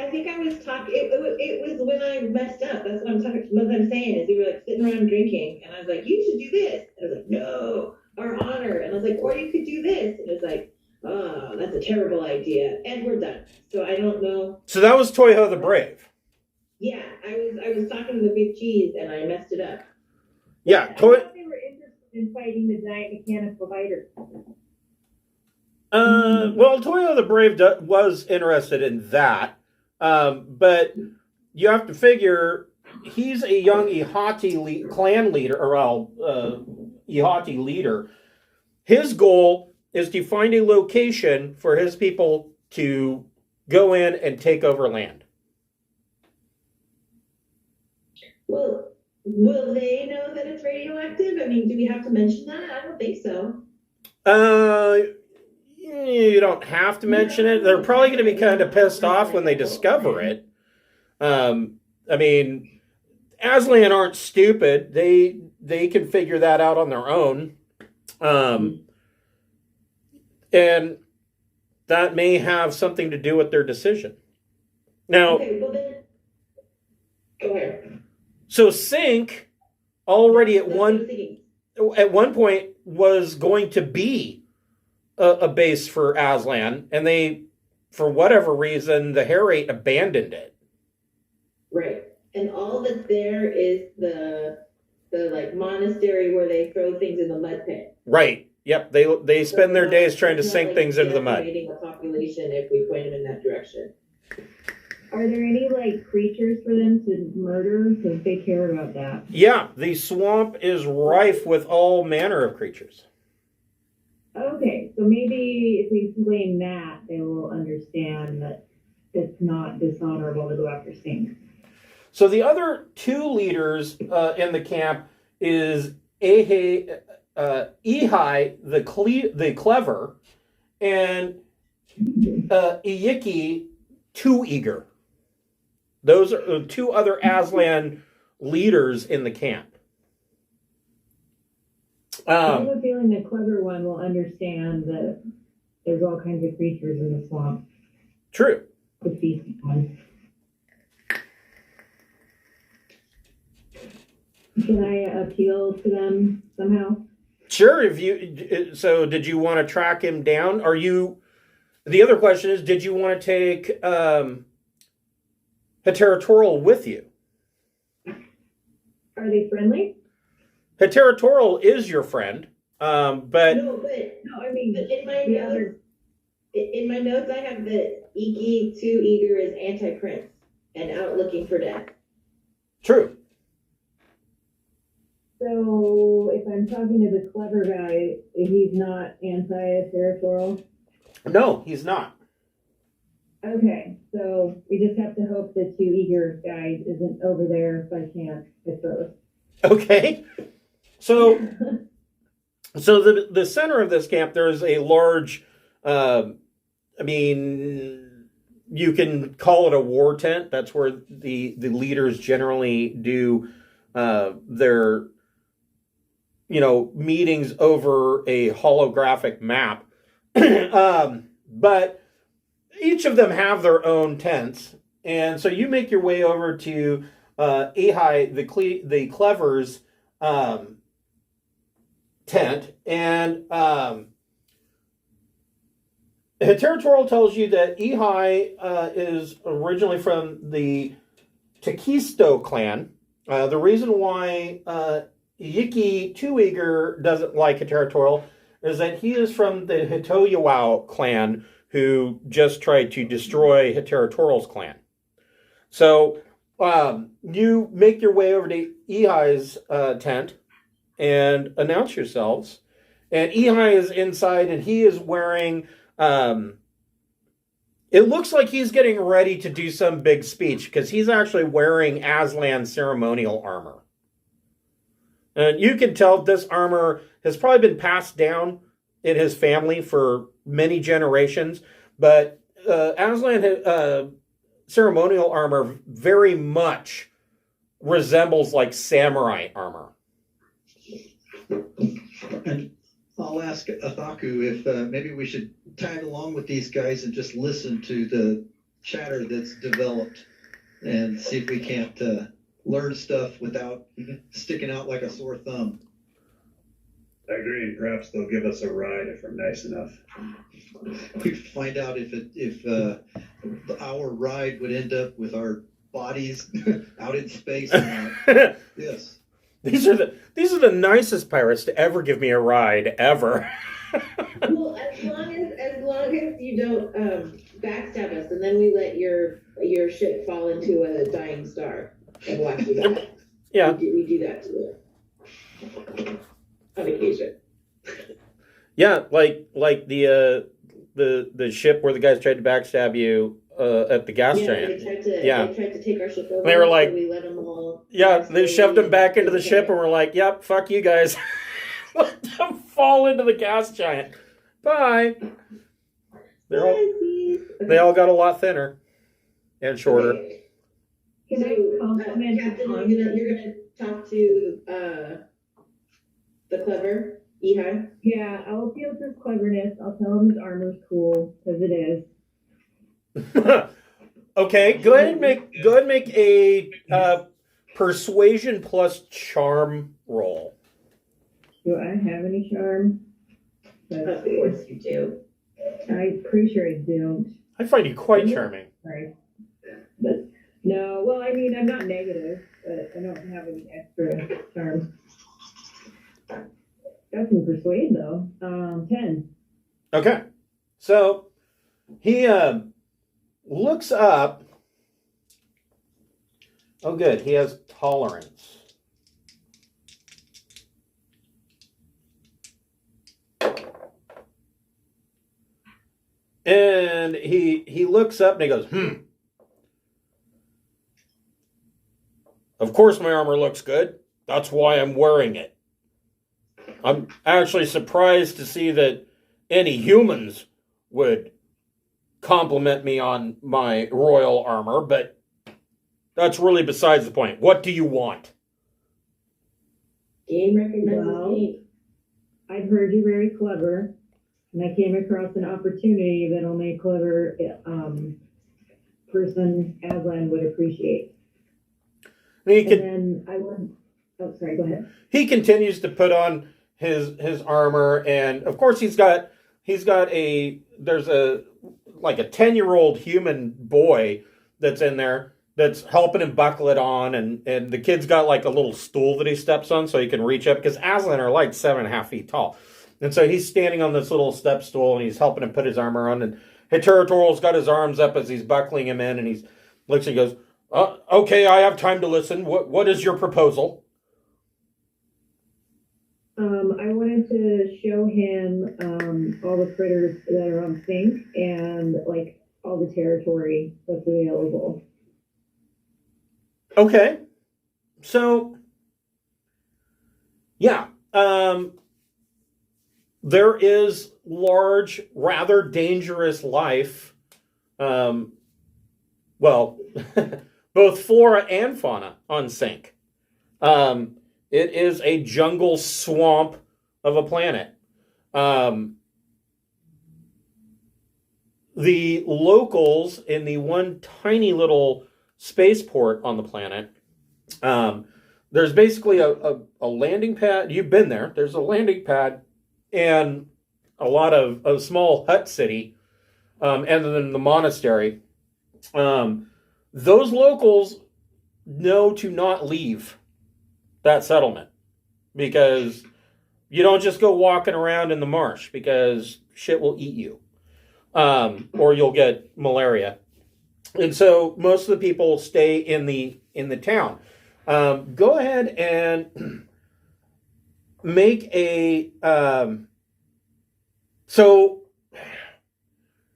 think I was talking. It was when I messed up. That's what I'm talking. What I'm saying is, we were like sitting around drinking, and I was like, "You should do this." And I was like, "No, our honor." And I was like, "Or you could do this." And it was like, "Oh, that's a terrible idea." And we're done. So I don't know. So that was Toiho the Brave. Yeah, I was talking to the big cheese, and I messed it up. Yeah, I thought they were interested in fighting the giant mechanical fighter. well, Toiho the Brave was interested in that. But you have to figure he's a young iHatei clan leader, or iHatei leader. His goal is to find a location for his people to go in and take over land. Well, will they know that it's radioactive? I mean, do we have to mention that? I don't think so. You don't have to mention it. They're probably going to be kind of pissed off when they discover it. I mean, Aslan aren't stupid. They can figure that out on their own. And that may have something to do with their decision. Now, Okay, well then, go ahead. so Sync already That's what I'm thinking. at one point was going to be a base for Aslan, and they, for whatever reason, the Harrier abandoned it. Right. And all that's there is the the like monastery where they throw things in the mud pit. Right. Yep. They spend their days trying to It's not sink like things into the mud. decimating a population if we point them in that direction. Are there any like creatures for them to murder? Because they care about that. Yeah, the swamp is rife with all manner of creatures. Okay, so maybe if we explain that, they will understand that it's not dishonorable to go after snakes. So the other two leaders in the camp is iHatei the Clever and Iyiki Too Eager. Those are two other Aslan leaders in the camp. I have a feeling the clever one will understand that there's all kinds of creatures in the swamp. True. The feast on. Can I appeal to them somehow? Sure. Did you want to track him down? The other question is, did you want to take Kteiroa with you? Are they friendly? Kteiroa is your friend, but No, I mean, But in my the notes, other. in my notes, I have that Iki Too Eager is anti-prince and out looking for death. true. So if I'm talking to the clever guy, he's not anti-territorial? No, he's not. Okay, so we just have to hope the Too Eager guy isn't over there if I can't, I suppose. Okay. So the center of this camp, there is a large, you can call it a war tent. That's where the leaders generally do their, meetings over a holographic map. But each of them have their own tents. And so you make your way over to iHatei the Clever's tent, and Kteiroa tells you that iHatei is originally from the Tekisto clan. The reason why Iyiki Too Eager doesn't like Kteiroa is that he is from the Kteiroa clan, who just tried to destroy Kteiroa's clan. So you make your way over to iHatei's tent and announce yourselves. And iHatei is inside, and he is wearing, it looks like he's getting ready to do some big speech, because he's actually wearing Aslan ceremonial armor. And you can tell this armor has probably been passed down in his family for many generations, but Aslan ceremonial armor very much resembles like samurai armor. And I'll ask Athaku if maybe we should tag along with these guys and just listen to the chatter that's developed and see if we can't learn stuff without sticking out like a sore thumb. I agree, and perhaps they'll give us a ride if we're nice enough. We find out if our ride would end up with our bodies out in space or not. Yes. These are the nicest pirates to ever give me a ride ever. Well, as long as you don't backstab us, and then we let your ship fall into a dying star and watch you die. Yeah. We do that to it on occasion. Yeah, like the ship where the guys tried to backstab you at the gas giant. They tried to take our ship over. They were like, so we let them all. Yeah, they shoved them back into the ship and were like, "Yep, fuck you guys." Let them fall into the gas giant. Bye. They all got a lot thinner and shorter. Okay. Can I compliment Captain, the you're gonna talk to the clever iHatei? Yeah, I'll appeal to his cleverness. I'll tell him his armor's cool, because it is. Okay, go ahead and make a persuasion plus charm roll. Do I have any charm? Of course you do. I'm pretty sure I don't. I find you quite charming. Sorry. But no, well, I mean, I'm not negative, but I don't have any extra charm. Got some persuade though. 10. Okay. So he looks up. Oh, good. He has tolerance. And he looks up and he goes, Of course my armor looks good. That's why I'm wearing it. I'm actually surprised to see that any humans would compliment me on my royal armor, but that's really besides the point. What do you want? Game recognizes Well, game. I've heard you're very clever, and I came across an opportunity that only a clever person Aslan would appreciate. And then I would. Oh, sorry. Go ahead. he continues to put on his armor, and of course there's a 10-year-old human boy that's in there that's helping him buckle it on, and the kid's got like a little stool that he steps on so he can reach up, because Aslan are like 7.5 feet tall. And so he's standing on this little step stool and he's helping him put his armor on, and Kteiroa's got his arms up as he's buckling him in, and he looks and goes, okay, I have time to listen. What is your proposal? I wanted to show him all the critters that are on sync and like all the territory that's available. Okay. So, yeah. There is large, rather dangerous life. Well, both flora and fauna on sync. It is a jungle swamp of a planet. The locals in the one tiny little spaceport on the planet, there's basically a landing pad. You've been there. There's a landing pad and a lot of a small hut city, and then the monastery. Those locals know to not leave that settlement, because you don't just go walking around in the marsh, because shit will eat you, or you'll get malaria. And so most of the people stay in the town. Go ahead and make a so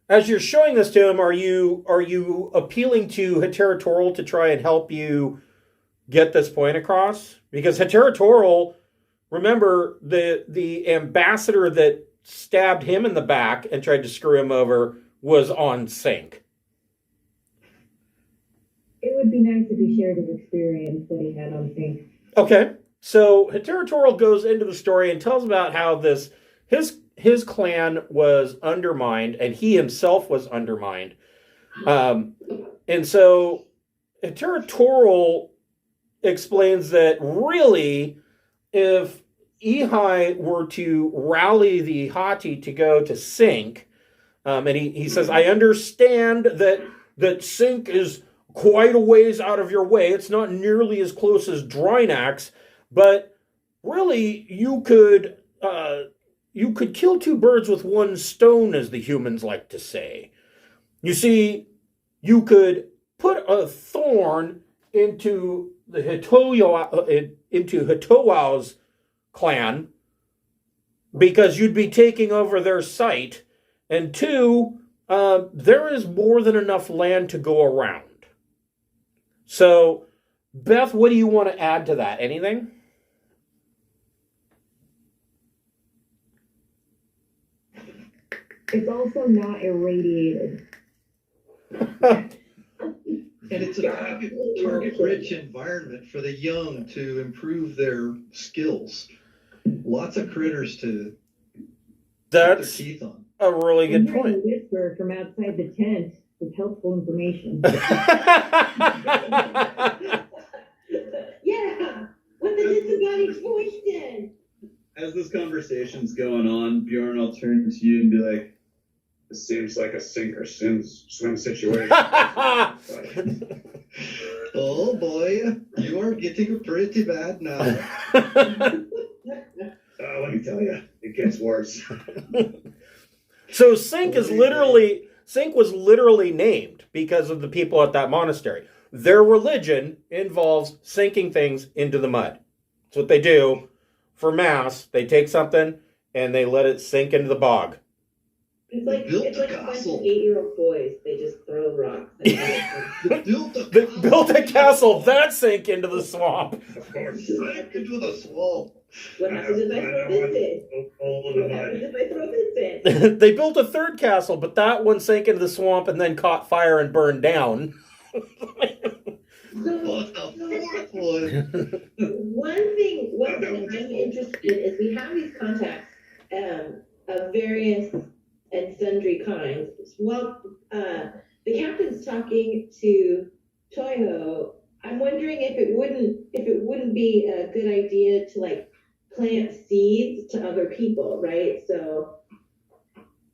as you're showing this to him, are you appealing to Kteiroa to try and help you get this point across? Because Kteiroa, remember, the ambassador that stabbed him in the back and tried to screw him over was on sync. It would be nice if he shared his experience that he had on sync. Okay, so Kteiroa goes into the story and tells about how his clan was undermined and he himself was undermined. And so Kteiroa explains that really, if iHatei were to rally the iHatei to go to sync, and he says, I understand that sync is quite a ways out of your way. It's not nearly as close as Drinax, but really you could kill two birds with one stone, as the humans like to say. You see, you could put a thorn into the Kteiroa's clan, because you'd be taking over their site, and two, there is more than enough land to go around. So, Beth, what do you want to add to that? Anything? It's also not irradiated. And it's a target-rich environment for the young to improve their skills. Lots of critters to put their teeth on. A really good I'm hearing point. a whisper from outside the tent with helpful information. Yeah! What the disembodied voice did! As this conversation's going on, Bjorn, I'll turn to you and be like, This seems like a sink or swim situation. Oh boy, you are getting pretty bad now. Let me tell you, it gets worse. So Sink was literally named because of the people at that monastery. Their religion involves sinking things into the mud. That's what they do for mass. They take something and they let it sink into the bog. It's like a bunch of 8-year-old boys. They just throw rocks. They built a castle that sank into the swamp. Of course. Right into the swamp. What happens if I throw this in? What happens if I throw this in? They built a third castle, but that one sank into the swamp and then caught fire and burned down. What the fourth one? One thing I'm interested in is we have these contacts of various and sundry kinds. Well, the captain's talking to Toyo. I'm wondering if it wouldn't be a good idea to like plant seeds to other people, right? So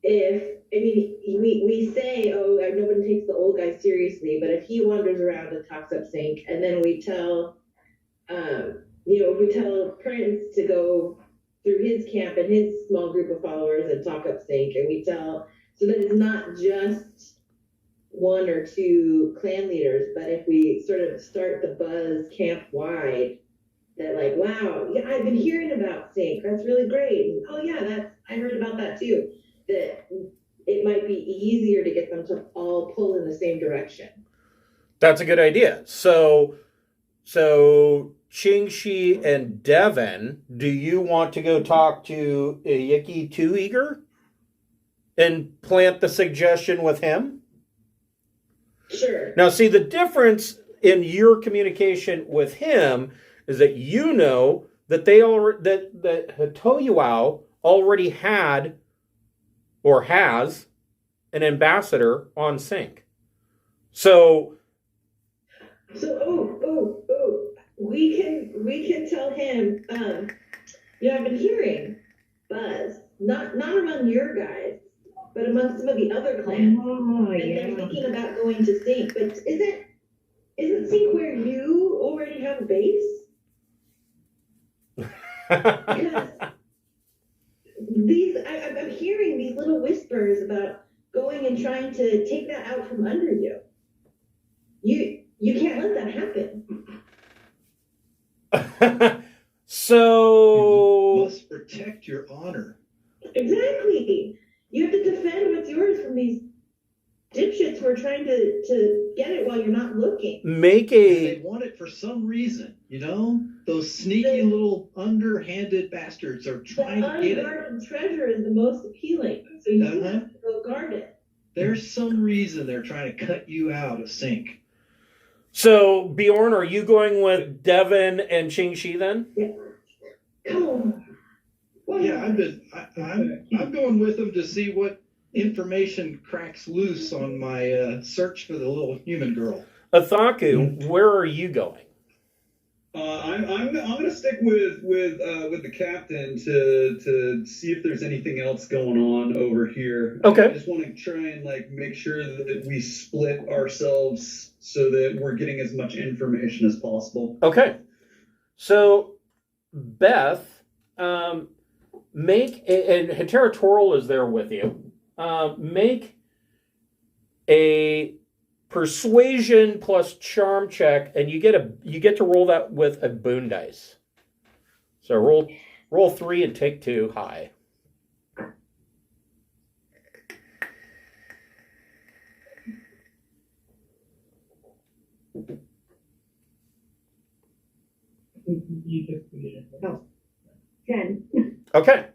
we say, oh, nobody takes the old guy seriously, but if he wanders around and talks up Sink, and then we tell, we tell Prince to go through his camp and his small group of followers and talk up Sink, and we tell, so that it's not just one or two clan leaders, but if we sort of start the buzz camp wide, that like, wow, yeah, I've been hearing about Sink, that's really great. And, oh yeah, I heard about that too. That it might be easier to get them to all pull in the same direction. That's a good idea. So Ching Shiih and Devin, do you want to go talk to Yiki Too Eager and plant the suggestion with him? Sure. Now, see, the difference in your communication with him is that you know that that Kteiroa already had or has an ambassador on Sink. So we can tell him, I've been hearing buzz, not among your guys, but among some of the other clans. Oh, and they're thinking about going to Sink. But isn't Sink where you already have a base? Because I'm hearing these little whispers about going and trying to take that out from under you. You can't let that happen. So You must protect your honor. Exactly. You have to defend what's yours from these dipshits who are trying to get it while you're not looking. They want it for some reason, Those sneaky little underhanded bastards are trying to get it. The unguarded treasure is the most appealing, so you have to go guard it. There's some reason they're trying to cut you out of Sink. So, Bjorn, are you going with Devin and Ching Shiih then? Yeah. Come on. Well, yeah, I'm going with them to see what information cracks loose on my search for the little human girl. Athaku, where are you going? I'm gonna stick with the captain to see if there's anything else going on over here. Okay. I just want to try and make sure that we split ourselves so that we're getting as much information as possible. Okay. So, Beth, make and Kteiroa is there with you. Make a persuasion plus charm check, and you get to roll that with a boon dice. So roll 3 and take 2 high. You just did it. 10. Okay.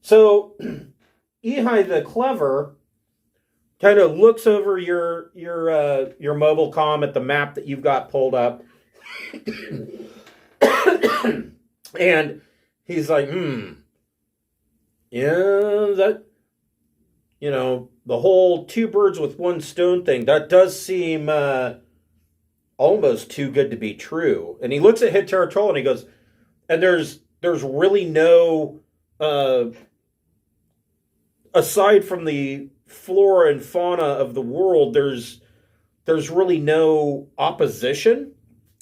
So iHatei the Clever kind of looks over your mobile comm at the map that you've got pulled up. And he's like, yeah, that, the whole 2 birds with 1 stone thing, that does seem almost too good to be true. And he looks at Kteiroa and he goes, and there's really no, aside from the flora and fauna of the world, there's really no opposition.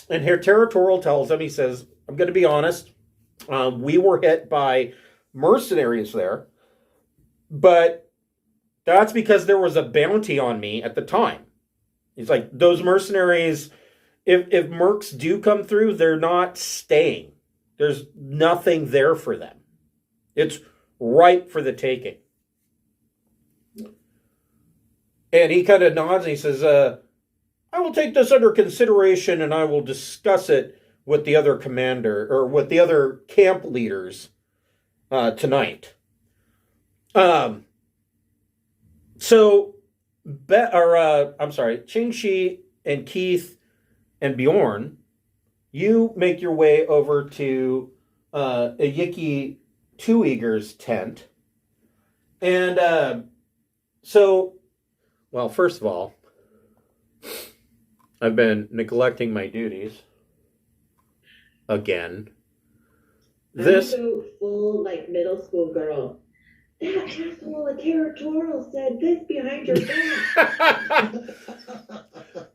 And Kteiroa tells him, he says, I'm going to be honest, We were hit by mercenaries there, but that's because there was a bounty on me at the time. He's like, those mercenaries, if mercs do come through, they're not staying. There's nothing there for them. It's ripe for the taking. And he kind of nods and he says, I will take this under consideration and I will discuss it with the other commander or with the other camp leaders tonight. So, Ching Shiih and Keith and Bjorn, you make your way over to Ayiki Two Eager's tent. And well, first of all, I've been neglecting my duties again. I'm so full, like, middle school girl. That asshole of Kteiroa said this behind your back.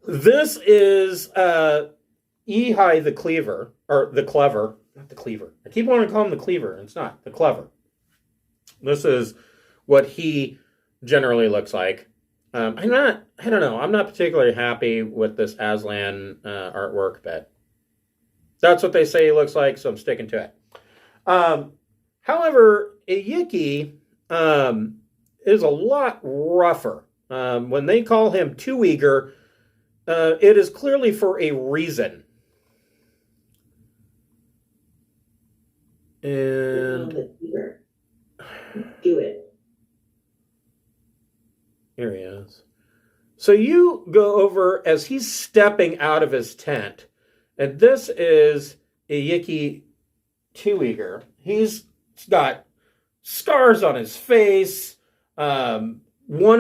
This is iHatei the Cleaver, or the Clever, not the Cleaver. I keep wanting to call him the Cleaver, and it's not, the Clever. This is what he generally looks like. I'm not particularly happy with this Aslan artwork, but that's what they say he looks like, so I'm sticking to it. However, Ayiki is a lot rougher. When they call him Too Eager, it is clearly for a reason. And do it. Here he is. So you go over as he's stepping out of his tent, and this is Ayiki Too Eager. He's got scars on his face. One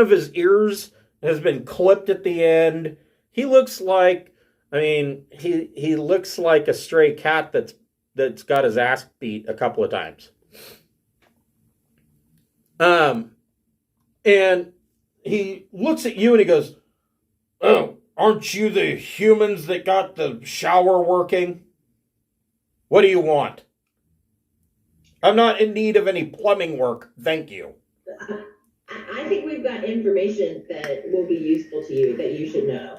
of his ears has been clipped at the end. He looks like, he looks like a stray cat that's got his ass beat a couple of times. And he looks at you and he goes, "Oh, aren't you the humans that got the shower working? What do you want? I'm not in need of any plumbing work, thank you." I think we've got information that will be useful to you that you should know.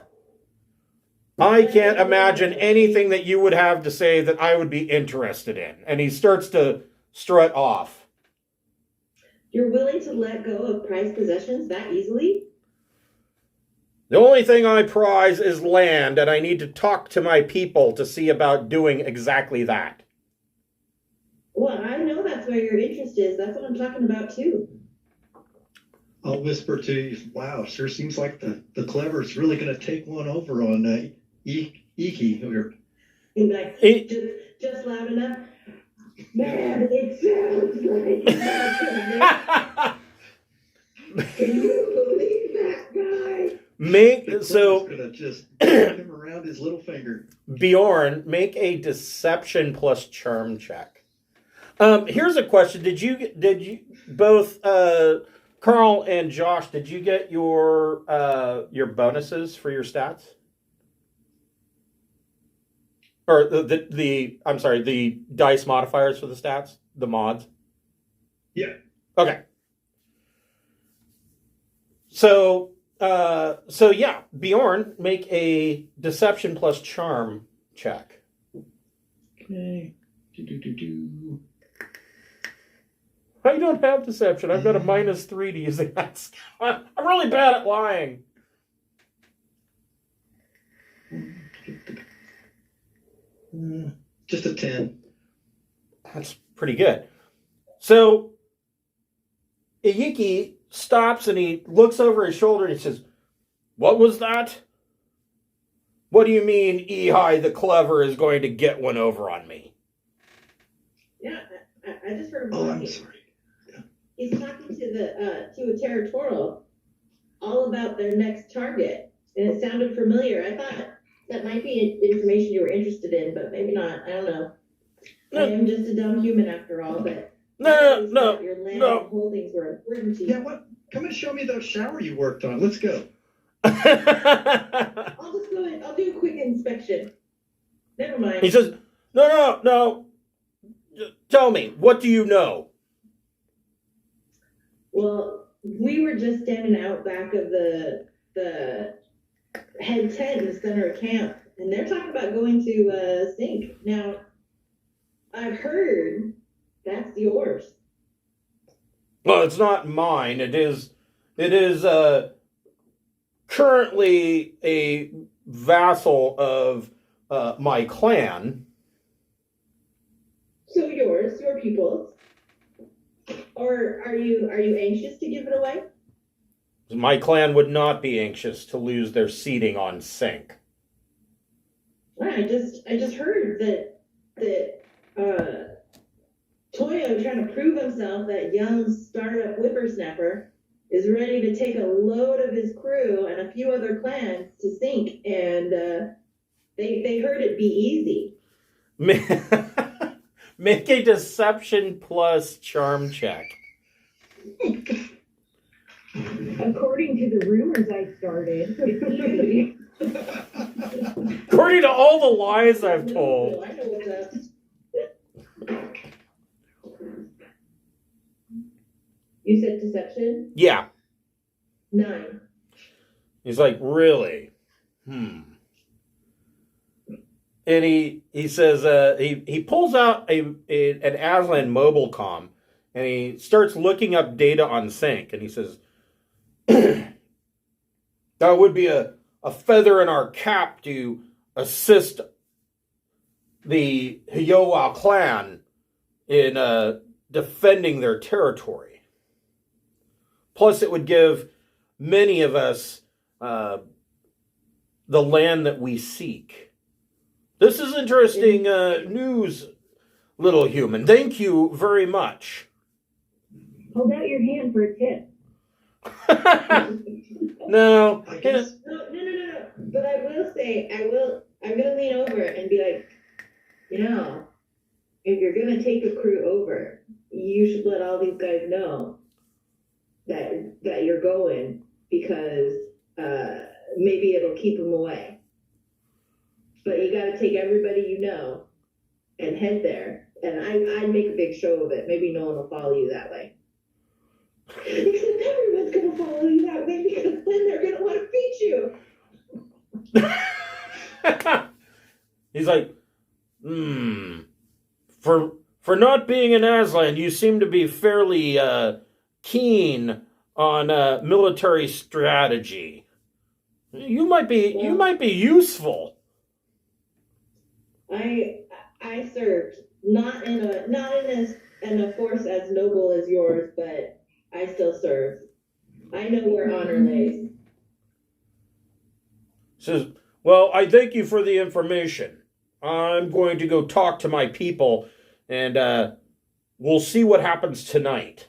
I can't imagine anything that you would have to say that I would be interested in. And he starts to strut off. You're willing to let go of prized possessions that easily? The only thing I prize is land, and I need to talk to my people to see about doing exactly that. Well, I know that's where your interest is. That's what I'm talking about, too. I'll whisper to you, wow, sure seems like the Clever's really going to take one over on Iki here. And like, just loud enough. Man, it sounds like Can you believe that guy? So gonna just him around his little finger. Bjorn, make a deception plus charm check. Here's a question: Did you both Carl and Josh? Did you get your bonuses for your stats? Or the dice modifiers for the stats, the mods? Yeah. Okay. So yeah, Bjorn, make a deception plus charm check. Okay. I don't have deception. I've got a -3 to using that. I'm really bad at lying. Just a 10. That's pretty good. So Ayiki stops and he looks over his shoulder and he says, "What was that? What do you mean iHatei the Clever is going to get one over on me?" Yeah, I just heard him Oh, talking. I'm sorry. Yeah. He's talking to a Kteiroa all about their next target, and it sounded familiar. I thought that might be information you were interested in, but maybe not. I don't know. I am just a dumb human after all, but No. your land and holdings were important to you. Yeah, what? Come and show me the shower you worked on. Let's go. I'll just go in. I'll do a quick inspection. Never mind. He says, No. Tell me, what do you know? Well, we were just standing out back of the head tent in the center of camp, and they're talking about going to Sink. Now, I've heard that's yours. Well, it's not mine. It is currently a vassal of my clan. So yours, your people's. Or are you anxious to give it away? My clan would not be anxious to lose their seating on Sink. Well, I just heard that Toyo trying to prove himself, that young startup whippersnapper, is ready to take a load of his crew and a few other clans to Sink, and they heard it'd be easy. Make a deception plus charm check. According to the rumors I started, it's easy. According to all the lies I've told. I know what's up. You said deception? Yeah. 9. He's like, really? And he says, he pulls out an Aslan mobile comm, and he starts looking up data on Sink, and he says, that would be a feather in our cap to assist the Kteiroa clan in defending their territory. Plus, it would give many of us the land that we seek. This is interesting news, little human. Thank you very much. Hold out your hand for a tip. No. I guess. No. But I will say, I'm going to lean over and be like, if you're going to take a crew over, you should let all these guys know that you're going, because maybe it'll keep them away. But you got to take everybody you know and head there. And I'd make a big show of it. Maybe no one will follow you that way. Except everyone's going to follow you that way, because then they're going to want to beat you. He's like, For not being an Aslan, you seem to be fairly keen on military strategy. You might be useful. I served not in a force as noble as yours, but I still serve. I know where honor lays. Says, well, I thank you for the information. I'm going to go talk to my people, and we'll see what happens tonight.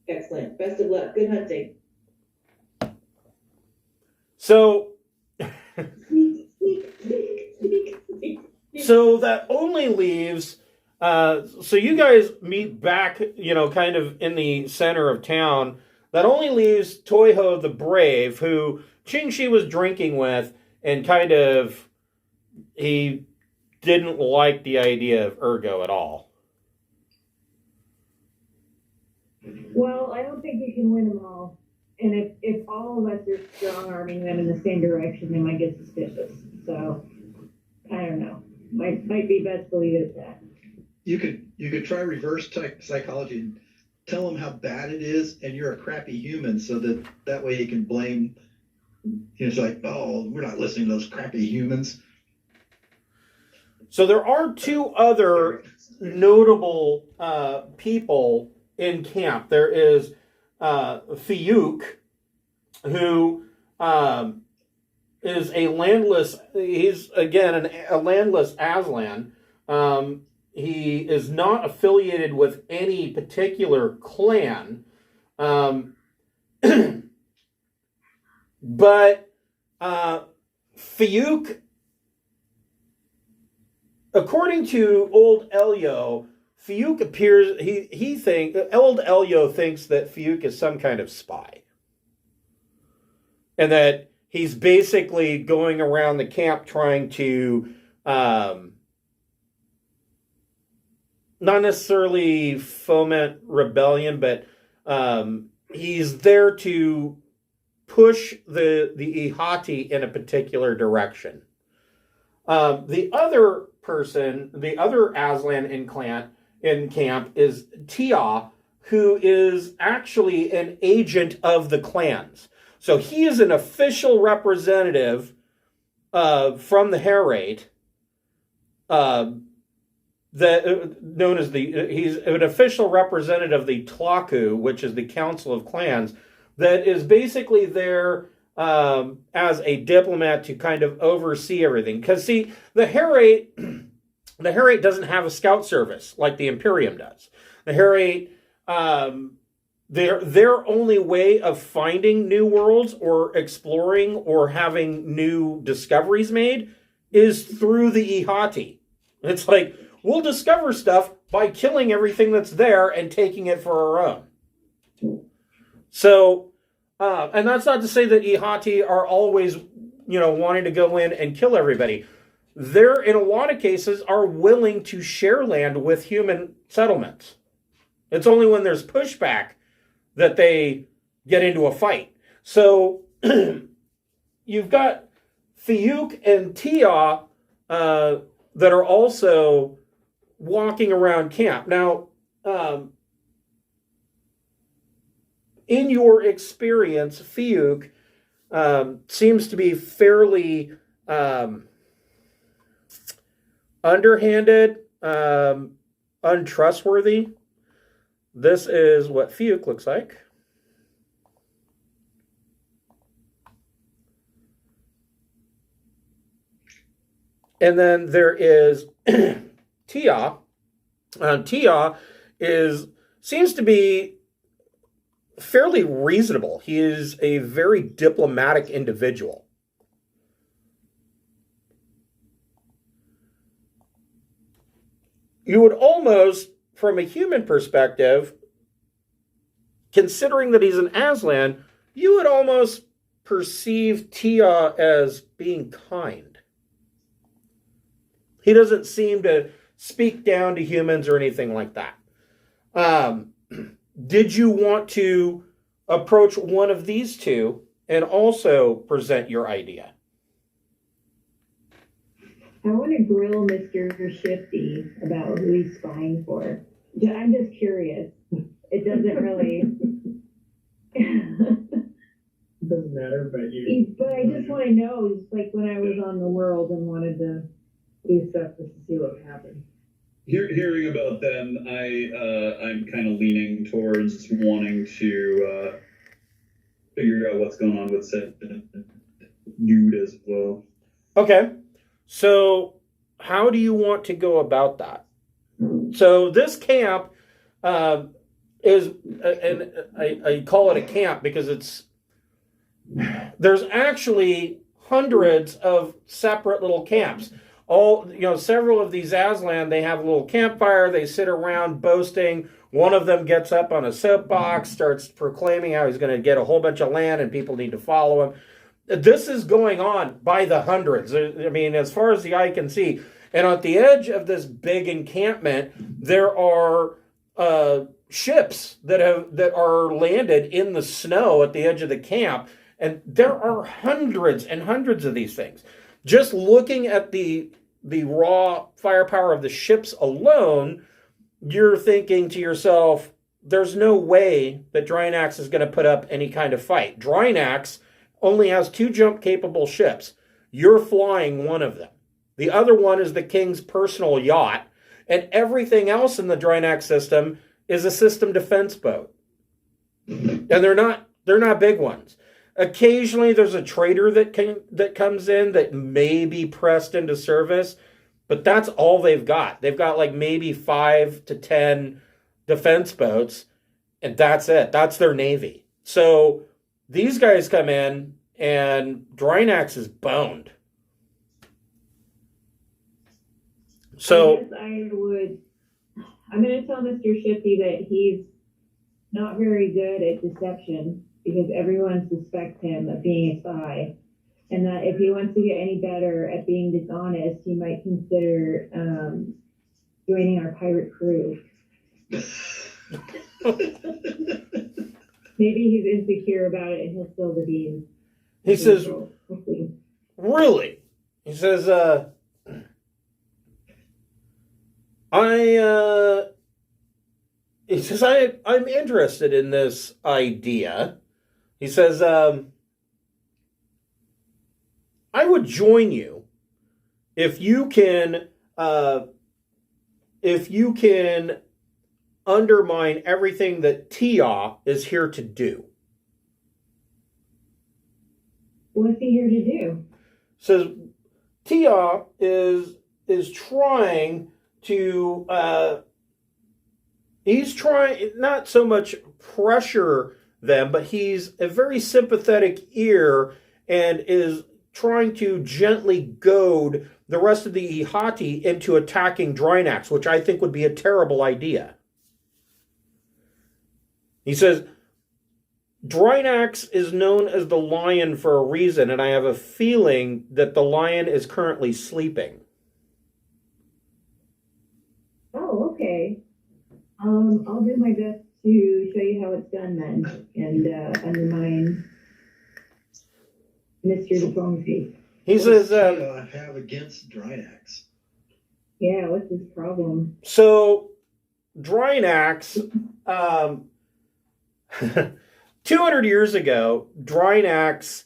Excellent. Best of luck. Good hunting. So, Sneak. so that only leaves. So you guys meet back, kind of in the center of town. That only leaves Toiho the Brave, who Ching Shiih was drinking with, and kind of he didn't like the idea of Ergo at all. Well, I don't think you can win them all. And if all of us are strong-arming them in the same direction, they might get suspicious. So, I don't know. Might be best to leave it at that. You could try reverse psychology and tell him how bad it is, and you're a crappy human, so that way he can blame. It's like, oh, we're not listening to those crappy humans. So there are two other notable people in camp. There is V'hrg, who is a landless. He's again a landless Aslan. He is not affiliated with any particular clan, but V'hrg, according to Old Elio, V'hrg appears. Old Elio thinks that V'hrg is some kind of spy, and that he's basically going around the camp trying to not necessarily foment rebellion, but he's there to push the iHatei in a particular direction. The other person, the other Aslan in camp is Kteiroa, who is actually an agent of the clans. So he is an official representative from the Harrier, he's an official representative of the Tlaku, which is the Council of Clans, that is basically there as a diplomat to kind of oversee everything. Because see, the Harrier doesn't have a scout service like the Imperium does. The Harrier, their only way of finding new worlds or exploring or having new discoveries made is through the iHatei. It's like, we'll discover stuff by killing everything that's there and taking it for our own. So, and that's not to say that iHatei are always, wanting to go in and kill everybody. They're, in a lot of cases, are willing to share land with human settlements. It's only when there's pushback that they get into a fight. So, you've got V'hrg and Kteiroa that are also walking around camp. Now, in your experience, V'hrg seems to be fairly underhanded, untrustworthy. This is what V'hrg looks like. And then there is Kteiroa. Kteiroa seems to be fairly reasonable. He is a very diplomatic individual. You would almost, from a human perspective, considering that he's an Aslan, you would almost perceive Kteiroa as being kind. He doesn't seem to speak down to humans or anything like that. Did you want to approach one of these two and also present your idea? I want to grill Mr. Shifty about who he's spying for. I'm just curious. It doesn't really... It doesn't matter, but I just want to know, just like when I was on the world and wanted to do stuff just to see what would happen. Hearing about them, I'm kind of leaning towards wanting to figure out what's going on with said dude as well. Okay. So how do you want to go about that? So this camp is, and I call it a camp because there's actually hundreds of separate little camps. Several of these Aslan, they have a little campfire, they sit around boasting. One of them gets up on a soapbox, starts proclaiming how he's going to get a whole bunch of land and people need to follow him. This is going on by the hundreds. I mean, as far as the eye can see. And at the edge of this big encampment, there are ships that are landed in the snow at the edge of the camp. And there are hundreds and hundreds of these things. Just looking at the raw firepower of the ships alone, you're thinking to yourself, there's no way that Drinax is going to put up any kind of fight. Drinax only has 2 jump-capable ships. You're flying one of them. The other one is the king's personal yacht, and everything else in the Drinax system is a system defense boat. And they're not big ones. Occasionally, there's a trader that comes in that may be pressed into service, but that's all they've got. They've got like maybe 5 to 10 defense boats, and that's it. That's their navy. So these guys come in, and Drinax is boned. So I'm going to tell Mr. Shifty that he's not very good at deception, because everyone suspects him of being a spy, and that if he wants to get any better at being dishonest, he might consider joining our pirate crew. Maybe he's insecure about it and he'll spill the beans. He says, really? He says, I'm interested in this idea. He says, I would join you if you can undermine everything that Tia is here to do. What's he here to do? Says Tia is trying to he's trying not so much pressure them, but he's a very sympathetic ear and is trying to gently goad the rest of the iHatei into attacking Drinax, which I think would be a terrible idea. He says, Drinax is known as the lion for a reason, and I have a feeling that the lion is currently sleeping. Oh, okay. I'll do my best to show you how it's done then, and undermine Mr. Diplomacy. He What says, does Tia have against Drinax? Yeah, what's his problem? so Drinax, 200 years ago, Drinax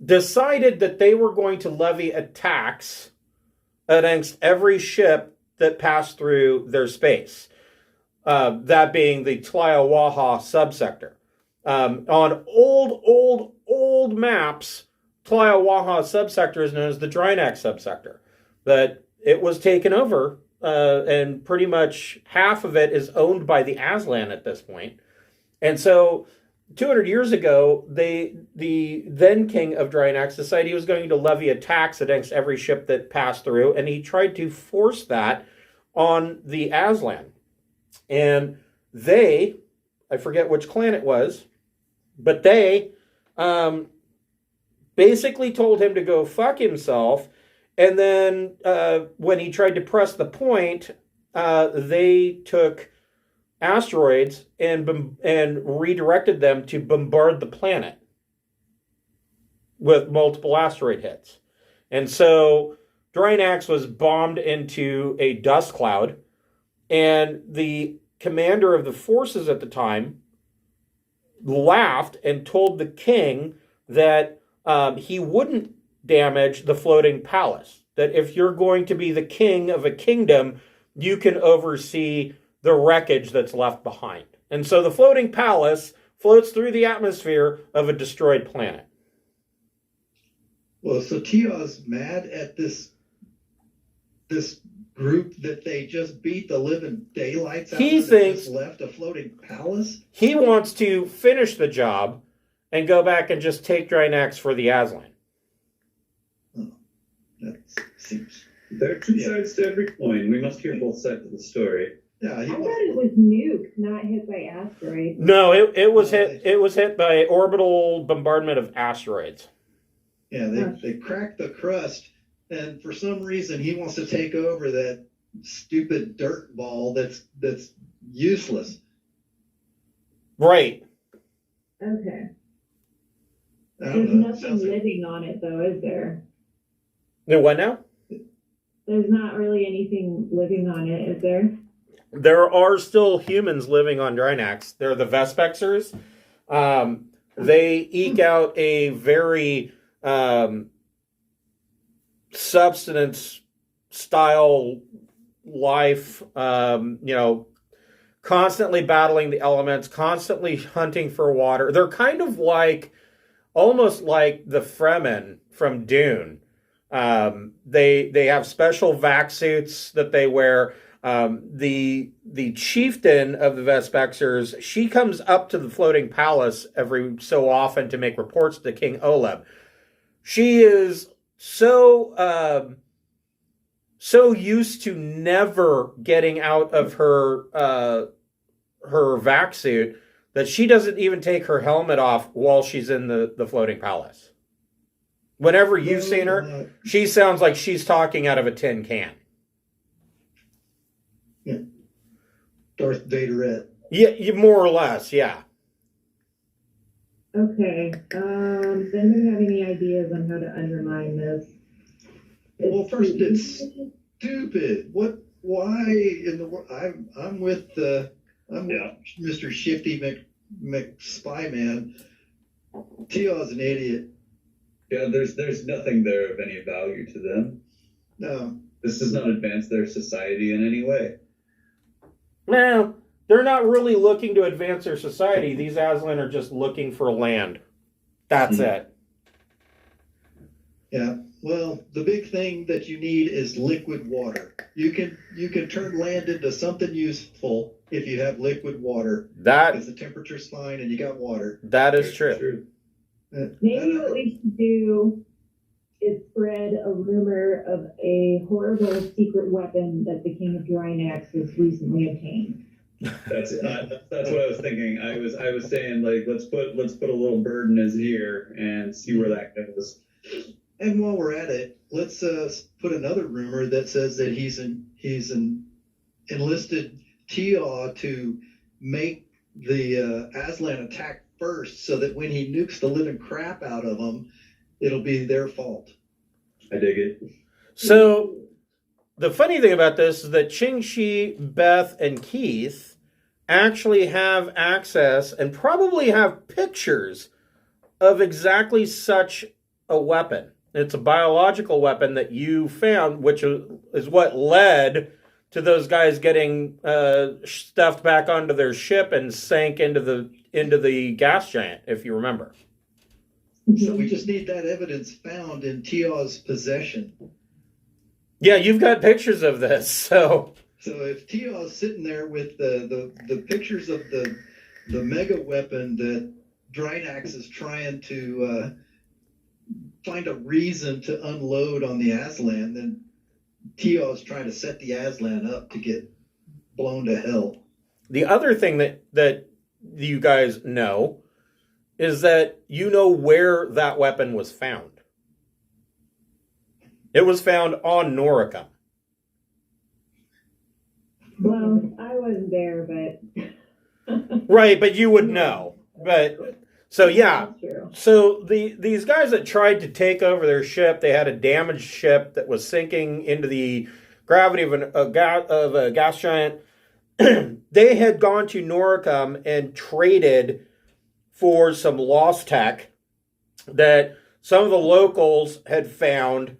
decided that they were going to levy a tax against every ship that passed through their space. That being the Kteiroa subsector. On old maps, Kteiroa subsector is known as the Drinax subsector. But it was taken over, and pretty much half of it is owned by the Aslan at this point. And so 200 years ago, the then king of Drinax decided he was going to levy a tax against every ship that passed through, and he tried to force that on the Aslan. And they, I forget which clan it was, but they basically told him to go fuck himself. And then when he tried to press the point, they took asteroids and redirected them to bombard the planet with multiple asteroid hits. And so Drinax was bombed into a dust cloud, and the commander of the forces at the time laughed and told the king that he wouldn't damage the floating palace, that if you're going to be the king of a kingdom, you can oversee the wreckage that's left behind. And so the floating palace floats through the atmosphere of a destroyed planet. Well, so Tia's mad at this group that they just beat the living daylights out of. He thinks just left a floating palace. He wants to finish the job and go back and just take Drinax for the Aslan. Oh, that seems. There are two sides to every coin. We must hear both sides of the story. Yeah, I thought it was nuked, not hit by asteroids. No, it was hit. It was hit by orbital bombardment of asteroids. Yeah, they cracked the crust, and for some reason he wants to take over that stupid dirt ball that's useless. Right. Okay. I There's don't know. nothing living on it, though, is there? The what now? There's not really anything living on it, is there? There are still humans living on Drinax. They're the Vespexers. They eke out a very subsistence style life, constantly battling the elements, constantly hunting for water. They're kind of almost like the Fremen from Dune. They have special vac suits that they wear. The chieftain of the Vespexers, she comes up to the floating palace every so often to make reports to King Oleb. She is so used to never getting out of her vac suit that she doesn't even take her helmet off while she's in the floating palace. Whenever you've seen her, she sounds like she's talking out of a tin can. Darth Vaderette. Yeah, more or less, yeah. Okay. Does anybody have any ideas on how to undermine this? Well, first, it's stupid. What? Why in the world? I'm with Mr. Shifty McSpyman. Tio's an idiot. Yeah, there's nothing there of any value to them. No. This does not advance their society in any way. No, they're not really looking to advance their society. These Aslan are just looking for land. That's it. Yeah. Well, the big thing that you need is liquid water. You can turn land into something useful if you have liquid water. Because the temperature's fine and you got water. That is true. Maybe what we should do is spread a rumor of a horrible secret weapon that the King of Drinax has recently obtained. That's what I was thinking. I was saying, like, let's put a little bird in his ear and see where that goes. And while we're at it, let's put another rumor that says that he's enlisted Tia to make the Aslan attack first, so that when he nukes the living crap out of them, it'll be their fault. I dig it. So the funny thing about this is that Ching Shiih, Beth, and Keith actually have access and probably have pictures of exactly such a weapon. It's a biological weapon that you found, which is what led to those guys getting stuffed back onto their ship and sank into the gas giant, if you remember. So we just need that evidence found in Tia's possession. Yeah, you've got pictures of this, so if Tia's sitting there with the pictures of the mega weapon that Drinax is trying to find a reason to unload on the Aslan, then Tia's trying to set the Aslan up to get blown to hell. The other thing that you guys know is that you know where that weapon was found. It was found on Noricum. Well, I wasn't there, but... Right, but you would know. But so yeah, so these guys that tried to take over their ship, they had a damaged ship that was sinking into the gravity of a gas giant. They had gone to Noricum and traded for some lost tech that some of the locals had found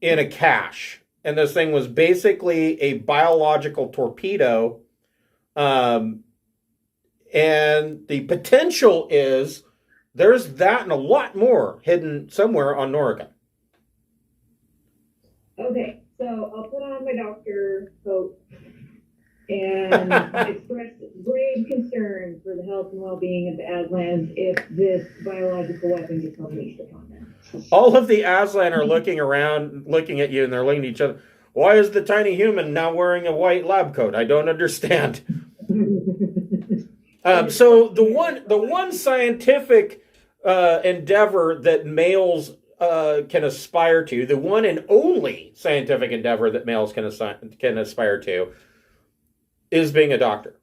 in a cache. And this thing was basically a biological torpedo. And the potential is there's that and a lot more hidden somewhere on Noricum. Okay, so I'll put on my doctor coat and express grave concern for the health and well-being of the Aslans if this biological weapon gets unleashed upon them. All of the Aslan are looking around, looking at you, and they're looking at each other. Why is the tiny human now wearing a white lab coat? I don't understand. So the one scientific endeavor that males can aspire to, the one and only scientific endeavor that males can aspire to, is being a doctor.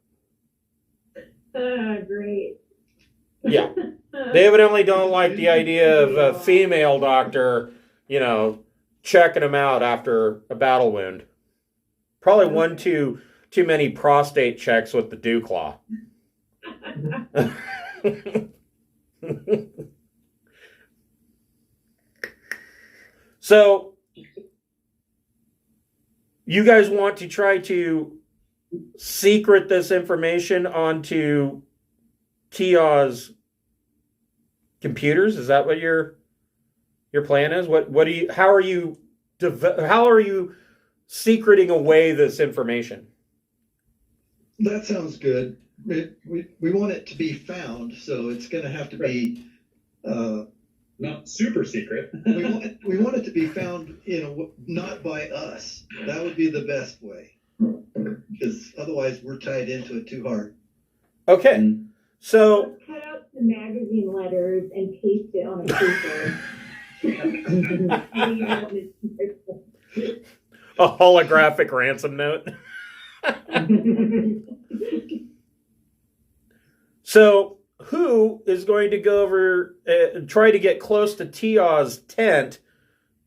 Great. Yeah. They evidently don't like the idea of a female doctor, checking them out after a battle wound. Probably one too many prostate checks with the dew claw. So, you guys want to try to secret this information onto Tia's computers? Is that what your plan is? How are you secreting away this information? That sounds good. We want it to be found, so it's going to have to be not super secret. we want it to be found, not by us. That would be the best way, because otherwise we're tied into it too hard. Okay, so cut out the magazine letters and paste it on a paper. a holographic ransom note. So, who is going to go over, try to get close to Tia's tent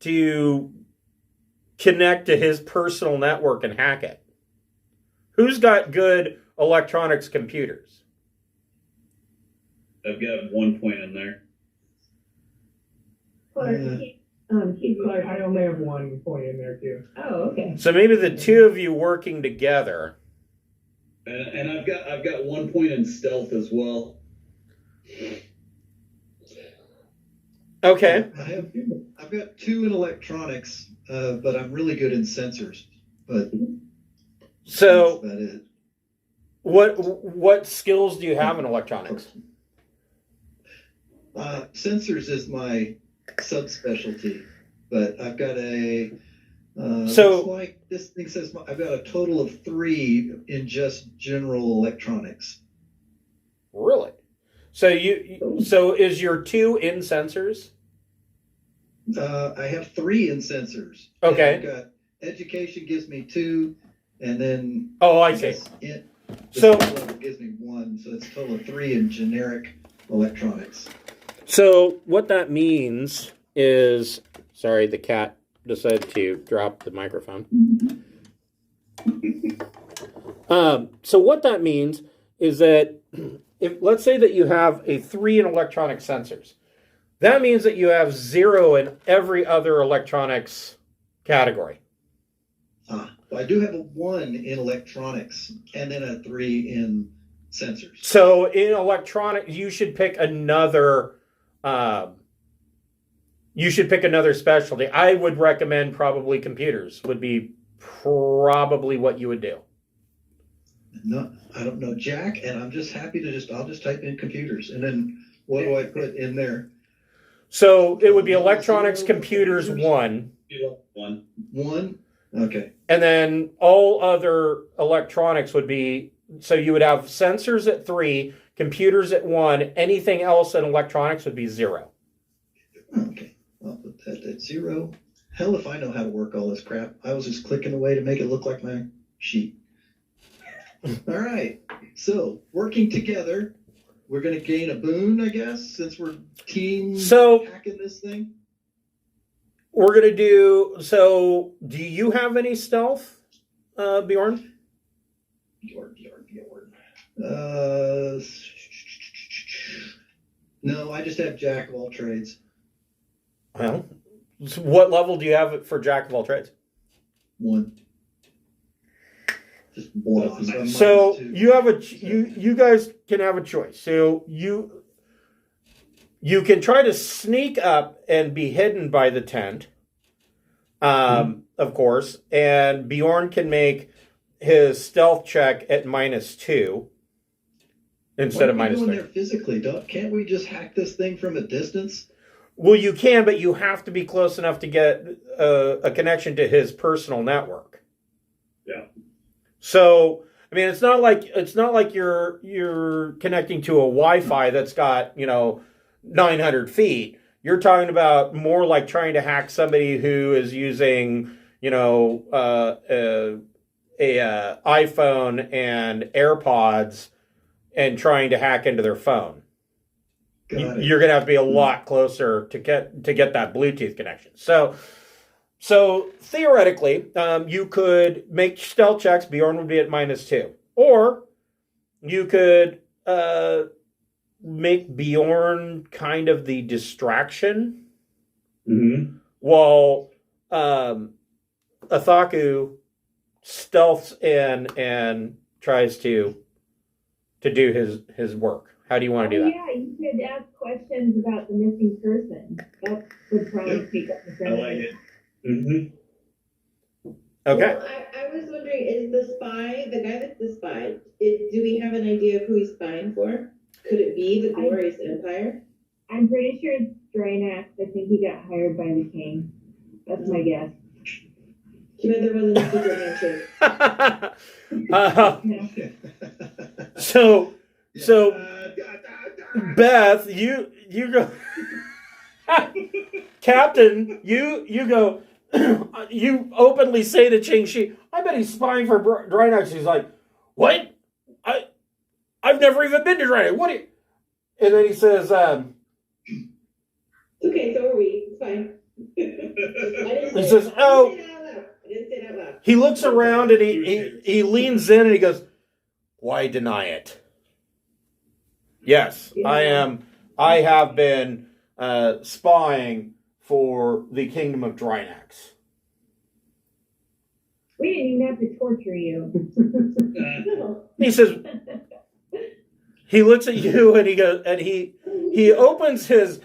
to connect to his personal network and hack it? Who's got good electronics computers? I've got 1 point in there. I only have 1 point in there too. Oh, okay. So maybe the two of you working together. And I've got 1 point in stealth as well. Okay. I've got 2 in electronics, but I'm really good in sensors. But So that's about it. what skills do you have in electronics? Sensors is my subspecialty, but I've got a. So- looks like this thing says I've got a total of 3 in just general electronics. Really? So so is your 2 in sensors? I have 3 in sensors. Okay. And I've got education gives me 2, and then Oh, I see. So So level gives me 1, so it's a total of 3 in generic electronics. So what that means is, sorry, the cat decided to drop the microphone. So what that means is that if let's say that you have a 3 in electronic sensors, that means that you have 0 in every other electronics category. I do have a 1 in electronics, and then a 3 in sensors. So in electronic, you should pick another. You should pick another specialty. I would recommend probably computers would be probably what you would do. No, I don't know Jack, and I'm just happy to I'll just type in computers, and then what do I put in there? So it would be electronics, computers 1, You have 1. 1? Okay. and then all other electronics would be. So you would have sensors at 3, computers at 1. Anything else in electronics would be 0. Okay. I'll put that at 0. Hell if I know how to work all this crap. I was just clicking away to make it look like my sheet. All right. So working together, we're going to gain a boon, I guess, since we're team hacking this thing. We're going to do. So do you have any stealth, Bjorn? Bjorn. No, I just have Jack of all trades. Well, so what level do you have for Jack of all trades? 1. Just blah. So you have you guys can have a choice. So you can try to sneak up and be hidden by the tent, of course, and Bjorn can make his stealth check at -2 instead of -3. What are we doing there physically? Can't we just hack this thing from a distance? Well, you can, but you have to be close enough to get a connection to his personal network. Yeah. So, I mean, it's not like you're connecting to a Wi-Fi that's got 900 feet. You're talking about more like trying to hack somebody who is using a iPhone and AirPods and trying to hack into their phone. You're going to have to be a lot closer to get that Bluetooth connection. So theoretically, you could make stealth checks. Bjorn would be at -2, or you could make Bjorn kind of the distraction, while Athaku stealths in and tries to do his work. How do you want to do that? Yeah, you could ask questions about the missing person. That would probably take up the I front. like it. Okay. Well, I was wondering, is the guy that's the spy, do we have an idea of who he's spying for? Could it be the Glorious Empire? I'm pretty sure it's Drinax. I think he got hired by the king. That's my guess. Too bad there wasn't a secret handshake. So Beth, you go, Captain. You go. you openly say to Ching Shiih, I bet he's spying for Drinax. He's like, what? I've never even been to Drinax. What? And then he says, okay, so are we. It's fine. he says, oh. I didn't say that out loud. He looks around and he leans in and he goes, why deny it? Yes, Yeah. I have been spying for the Kingdom of Drinax. We didn't even have to torture you. No. He says, he looks at you and he goes, and he opens his,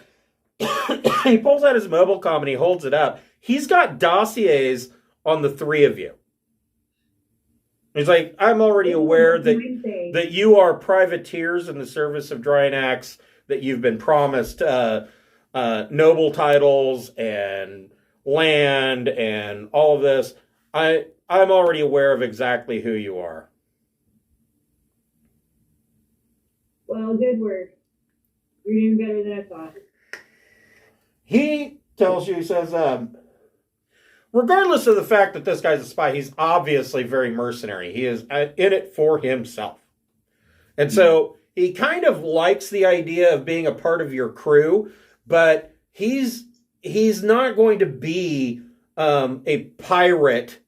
he pulls out his mobile comm and he holds it up. He's got dossiers on the three of you. He's like, I'm already aware that you are privateers in the service of Drinax, that you've been promised noble titles and land and all of this. I'm already aware of exactly who you are. Well, good work. You're doing better than I thought. He tells you, he says, regardless of the fact that this guy's a spy, he's obviously very mercenary. He is in it for himself. And so he kind of likes the idea of being a part of your crew, but he's not going to be a pirate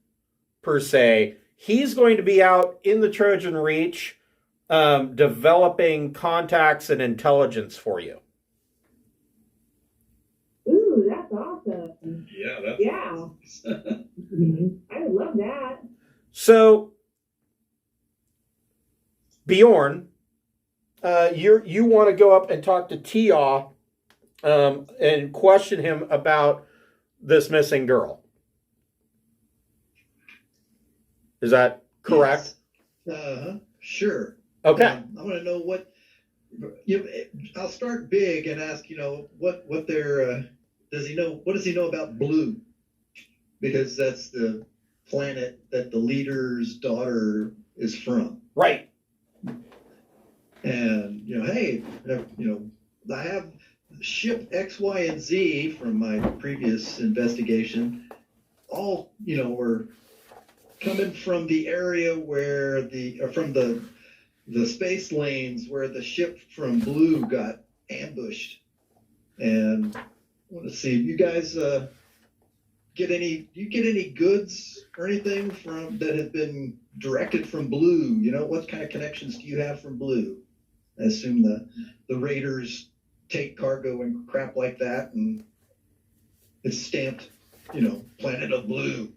per se. He's going to be out in the Trojan Reach developing contacts and intelligence for you. Ooh, that's awesome. Yeah, that's Yeah. I would love that. So, Bjorn, you want to go up and talk to Kteiroa and question him about this missing girl. Is that correct? Sure. Okay. I want to know what. I'll start big and ask. What their does he know? What does he know about Blue? Because that's the planet that the leader's daughter is from. Right. And hey, I have ship X, Y, and Z from my previous investigation. All were coming from the area where from the space lanes where the ship from Blue got ambushed. And I want to see if you guys get any goods or anything from that have been directed from Blue. What kind of connections do you have from Blue? I assume the raiders take cargo and crap like that, and it's stamped, Planet of Blue.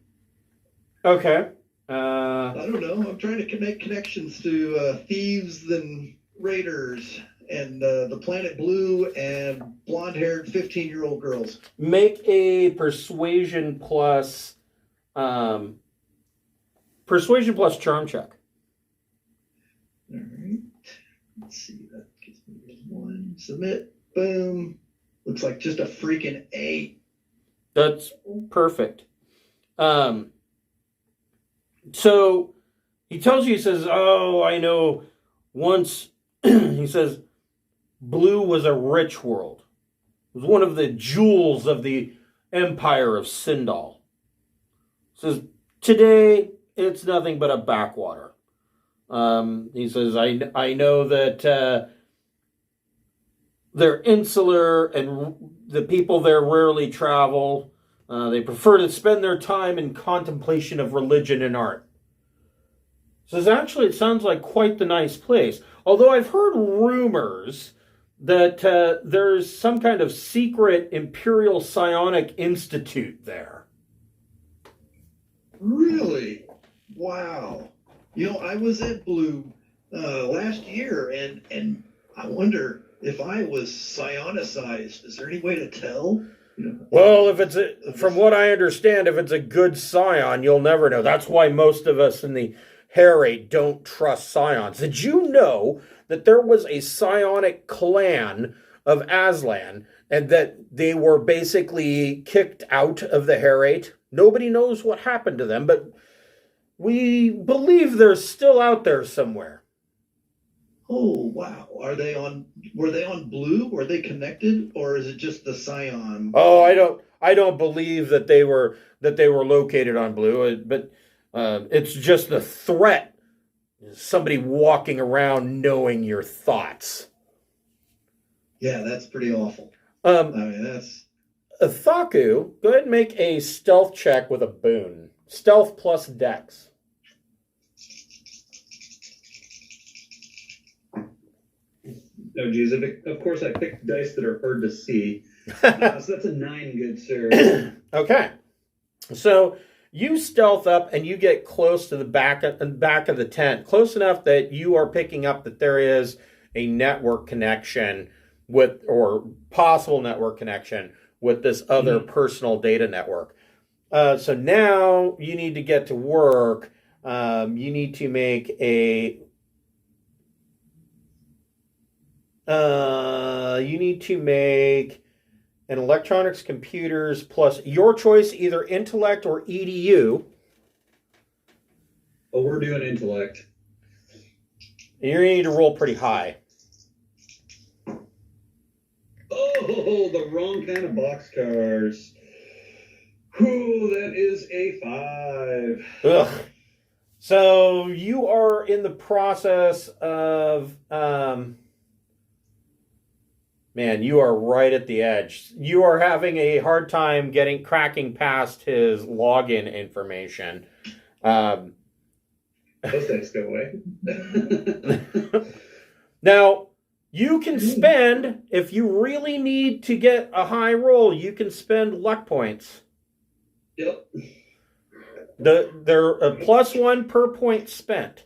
Okay. I don't know. I'm trying to make connections to thieves and raiders and the Planet Blue and blonde-haired 15-year-old girls. Make a persuasion plus charm check. All right. Let's see. That gives me 1. Submit. Boom. Looks like just a freaking 8. That's perfect. So he tells you, he says, oh, I know once, he says, Blue was a rich world. It was one of the jewels of the empire of Sindal. He says, today it's nothing but a backwater. He says, I know that they're insular and the people there rarely travel. They prefer to spend their time in contemplation of religion and art. Says, actually, it sounds like quite the nice place. Although I've heard rumors that there's some kind of secret Imperial Psionic Institute there. Really? Wow. I was at Blue last year, and I wonder if I was psionicized. Is there any way to tell? Well, from what I understand, if it's a good scion, you'll never know. That's why most of us in the Harrier don't trust scions. Did you know that there was a psionic clan of Aslan and that they were basically kicked out of the Harrier? Nobody knows what happened to them, but we believe they're still out there somewhere. Oh, wow. Were they on Blue? Were they connected? Or is it just the scion? Oh, I don't believe that they were located on Blue, but it's just the threat. Somebody walking around knowing your thoughts. Yeah, that's pretty awful. I mean, that's... Athaku, go ahead and make a stealth check with a boon. Stealth plus dex. Oh, geez. Of course, I picked dice that are hard to see. So that's a 9, good sir. Okay. So you stealth up and you get close to the back of the tent, close enough that you are picking up that there is a network connection with, or possible network connection with this other personal data network. So now you need to get to work. You need to make an electronics computers plus your choice, either intellect or EDU. Oh, we're doing intellect. And you're going to need to roll pretty high. Oh, the wrong kind of boxcars. Whew, that is a 5. Ugh. So you are in the process of... Man, you are right at the edge. You are having a hard time cracking past his login information. Those dice go away. Now, you can spend, if you really need to get a high roll, you can spend luck points. Yep. They're a +1 per point spent.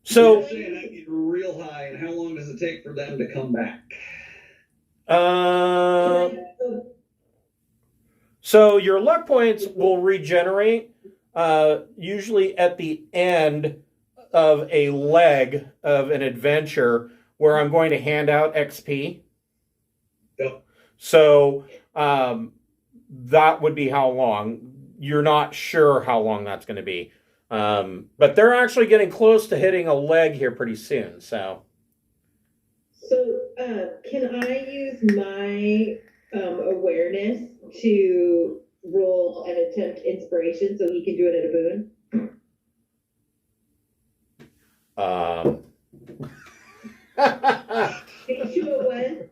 So you're saying I get real high, and how long does it take for them to come back? So your luck points will regenerate usually at the end of a leg of an adventure where I'm going to hand out XP. Yep. So that would be how long. You're not sure how long that's going to be. But they're actually getting close to hitting a leg here pretty soon. So can I use my awareness to roll and attempt inspiration so he can do it at a boon? Take 2 at 1.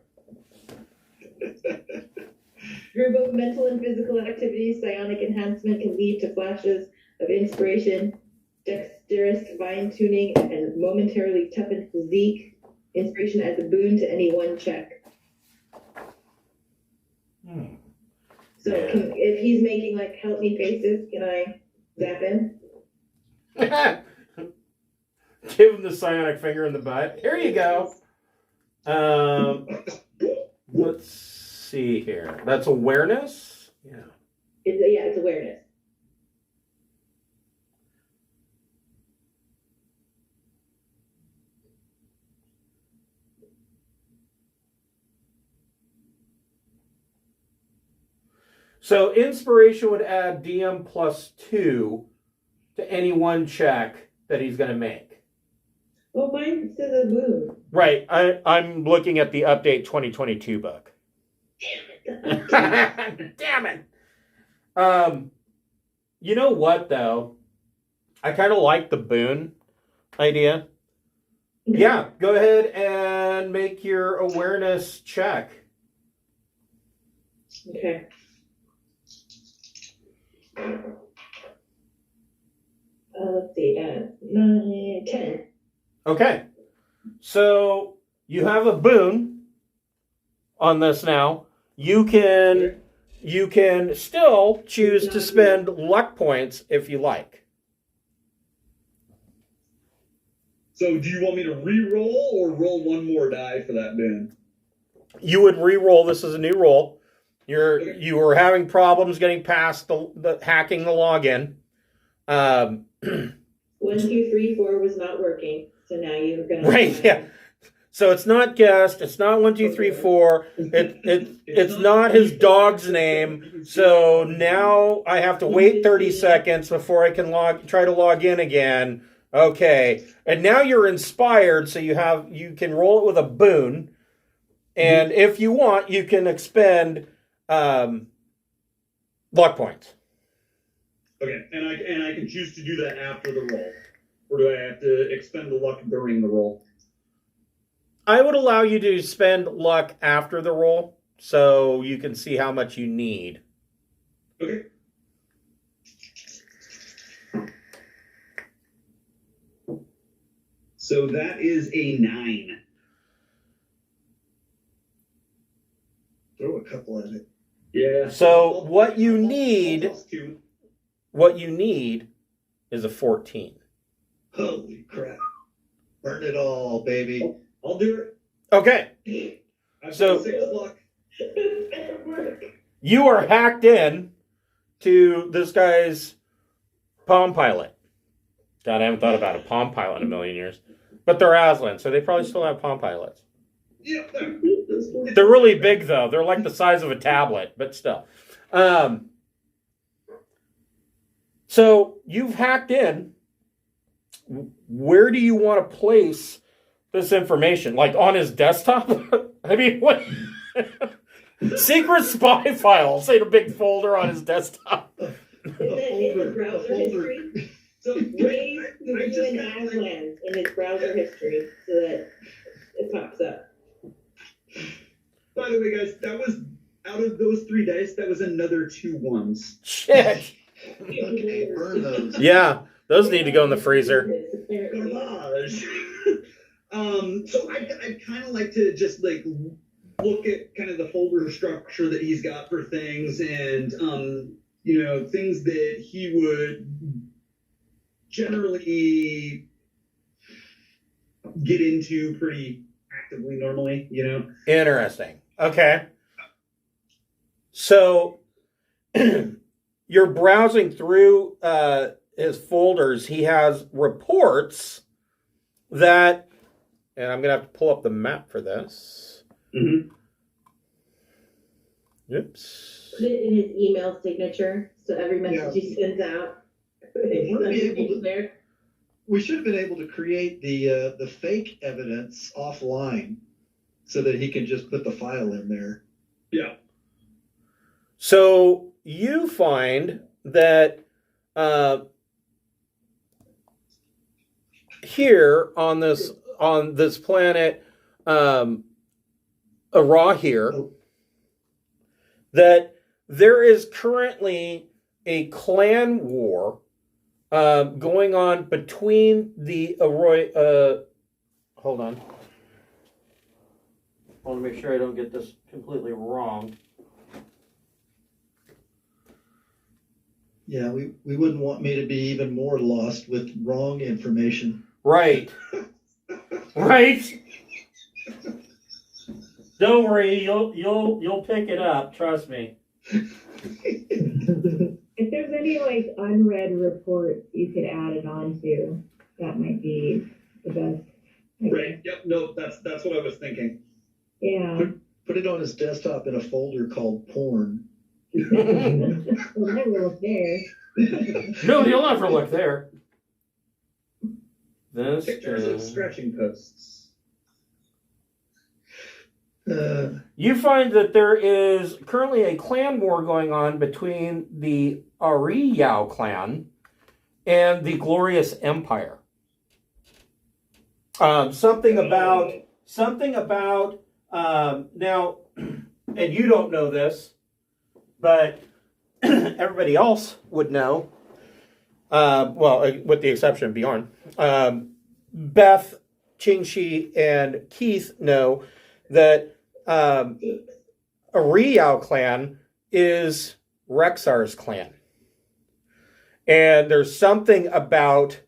Group of mental and physical activities, psionic enhancement can lead to flashes of inspiration, dexterous fine tuning, and momentarily toughened physique. Inspiration as a boon to any one check. So if he's making help me faces, can I zap him? Give him the psionic finger in the butt. Here you go. Let's see here. That's awareness? Yeah. It's awareness. So inspiration would add DM +2 to any one check that he's going to make. Well, mine says a boon. Right. I'm looking at the update 2022 book. Damn it. You know what, though? I kind of like the boon idea. Yeah, go ahead and make your awareness check. Okay. Let's see, 9, 10. Okay. So you have a boon on this now. You can still choose to spend luck points if you like. So do you want me to re-roll or roll one more die for that boon? You would re-roll. This is a new roll. You were having problems getting past the hacking the login. 1, 2, 3, 4 was not working, so now you're gonna. Right. Yeah. So it's not guessed. It's not 1, 2, 3, 4. It's not his dog's name. So now I have to wait 30 seconds before I can try to log in again. Okay. And now you're inspired, so you can roll it with a boon. And if you want, you can expend luck points. Okay, and I can choose to do that after the roll, or do I have to expend the luck during the roll? I would allow you to spend luck after the roll, so you can see how much you need. Okay. So that is a 9. Throw a couple at it. Yeah. So what you I'll need, plus 2. Is a 14. Holy crap. Burn it all, baby. I'll do it. Okay, I've So- got 6 luck. you are hacked in to this guy's Palm Pilot. God, I haven't thought about a Palm Pilot in a million years. But they're Aslan, so they probably still have Palm Pilots. Yeah, there. They're really big, though. They're like the size of a tablet, but still. So you've hacked in. Where do you want to place this information? Like on his desktop? I mean, what? Secret spy files in a big folder on his desktop. Is that in his browser history? So Raise the I just ruin got, like, Aslan in his browser history so that it pops up. by the way, guys, that was out of those 3 dice. That was another 2 ones. Shit. Okay, burn those. Yeah, those need to go in the freezer. Garbage. So I'd kind of like to just like look at kind of the folder structure that he's got for things, and things that he would generally get into pretty actively normally. Interesting. Okay. So you're browsing through his folders. He has reports that, and I'm going to have to pull up the map for this. Mm-hmm. Oops. Put it in his email signature so every message he sends out. We should have been able to create the fake evidence offline so that he can just put the file in there. Yeah. So you find that here on this planet, Ra here, that there is currently a clan war going on between the Arroy. Hold on. I want to make sure I don't get this completely wrong. Yeah, we wouldn't want me to be even more lost with wrong information. Right. Right. Don't worry, you'll pick it up. Trust me. If there's any like unread reports you could add it on to, that might be the best. Right. Yep. No, that's what I was thinking. Yeah. Put it on his desktop in a folder called porn. We'll never look there. No, you'll never look there. This Pictures of scratching posts. You find that there is currently a clan war going on between the Ariyao clan and the Glorious Empire. Something about now, and you don't know this, but everybody else would know. Well, with the exception of Bjorn, Beth, Ching Shiih, and Keith know that Ariyao clan is Rexar's clan. And there's something about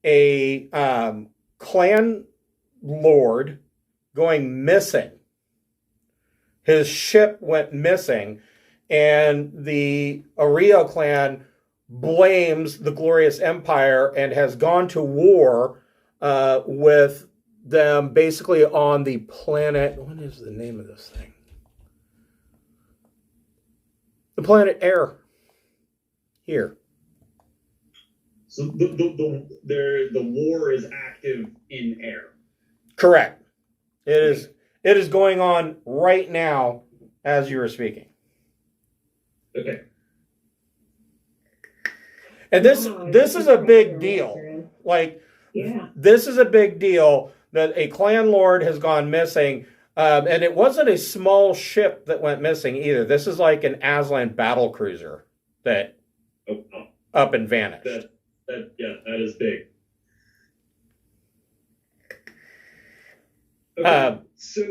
a clan lord going missing. His ship went missing, and the Ariyao clan blames the Glorious Empire and has gone to war with them basically on the planet. What is the name of this thing? The planet Air. Here. So the war is active in air. Correct. It is, It is going on right now as you are speaking. Okay. And this is a big deal. Like, Yeah. this is a big deal that a clan lord has gone missing. And it wasn't a small ship that went missing either. This is like an Aslan battle cruiser that up and vanished. That is big. Okay. So,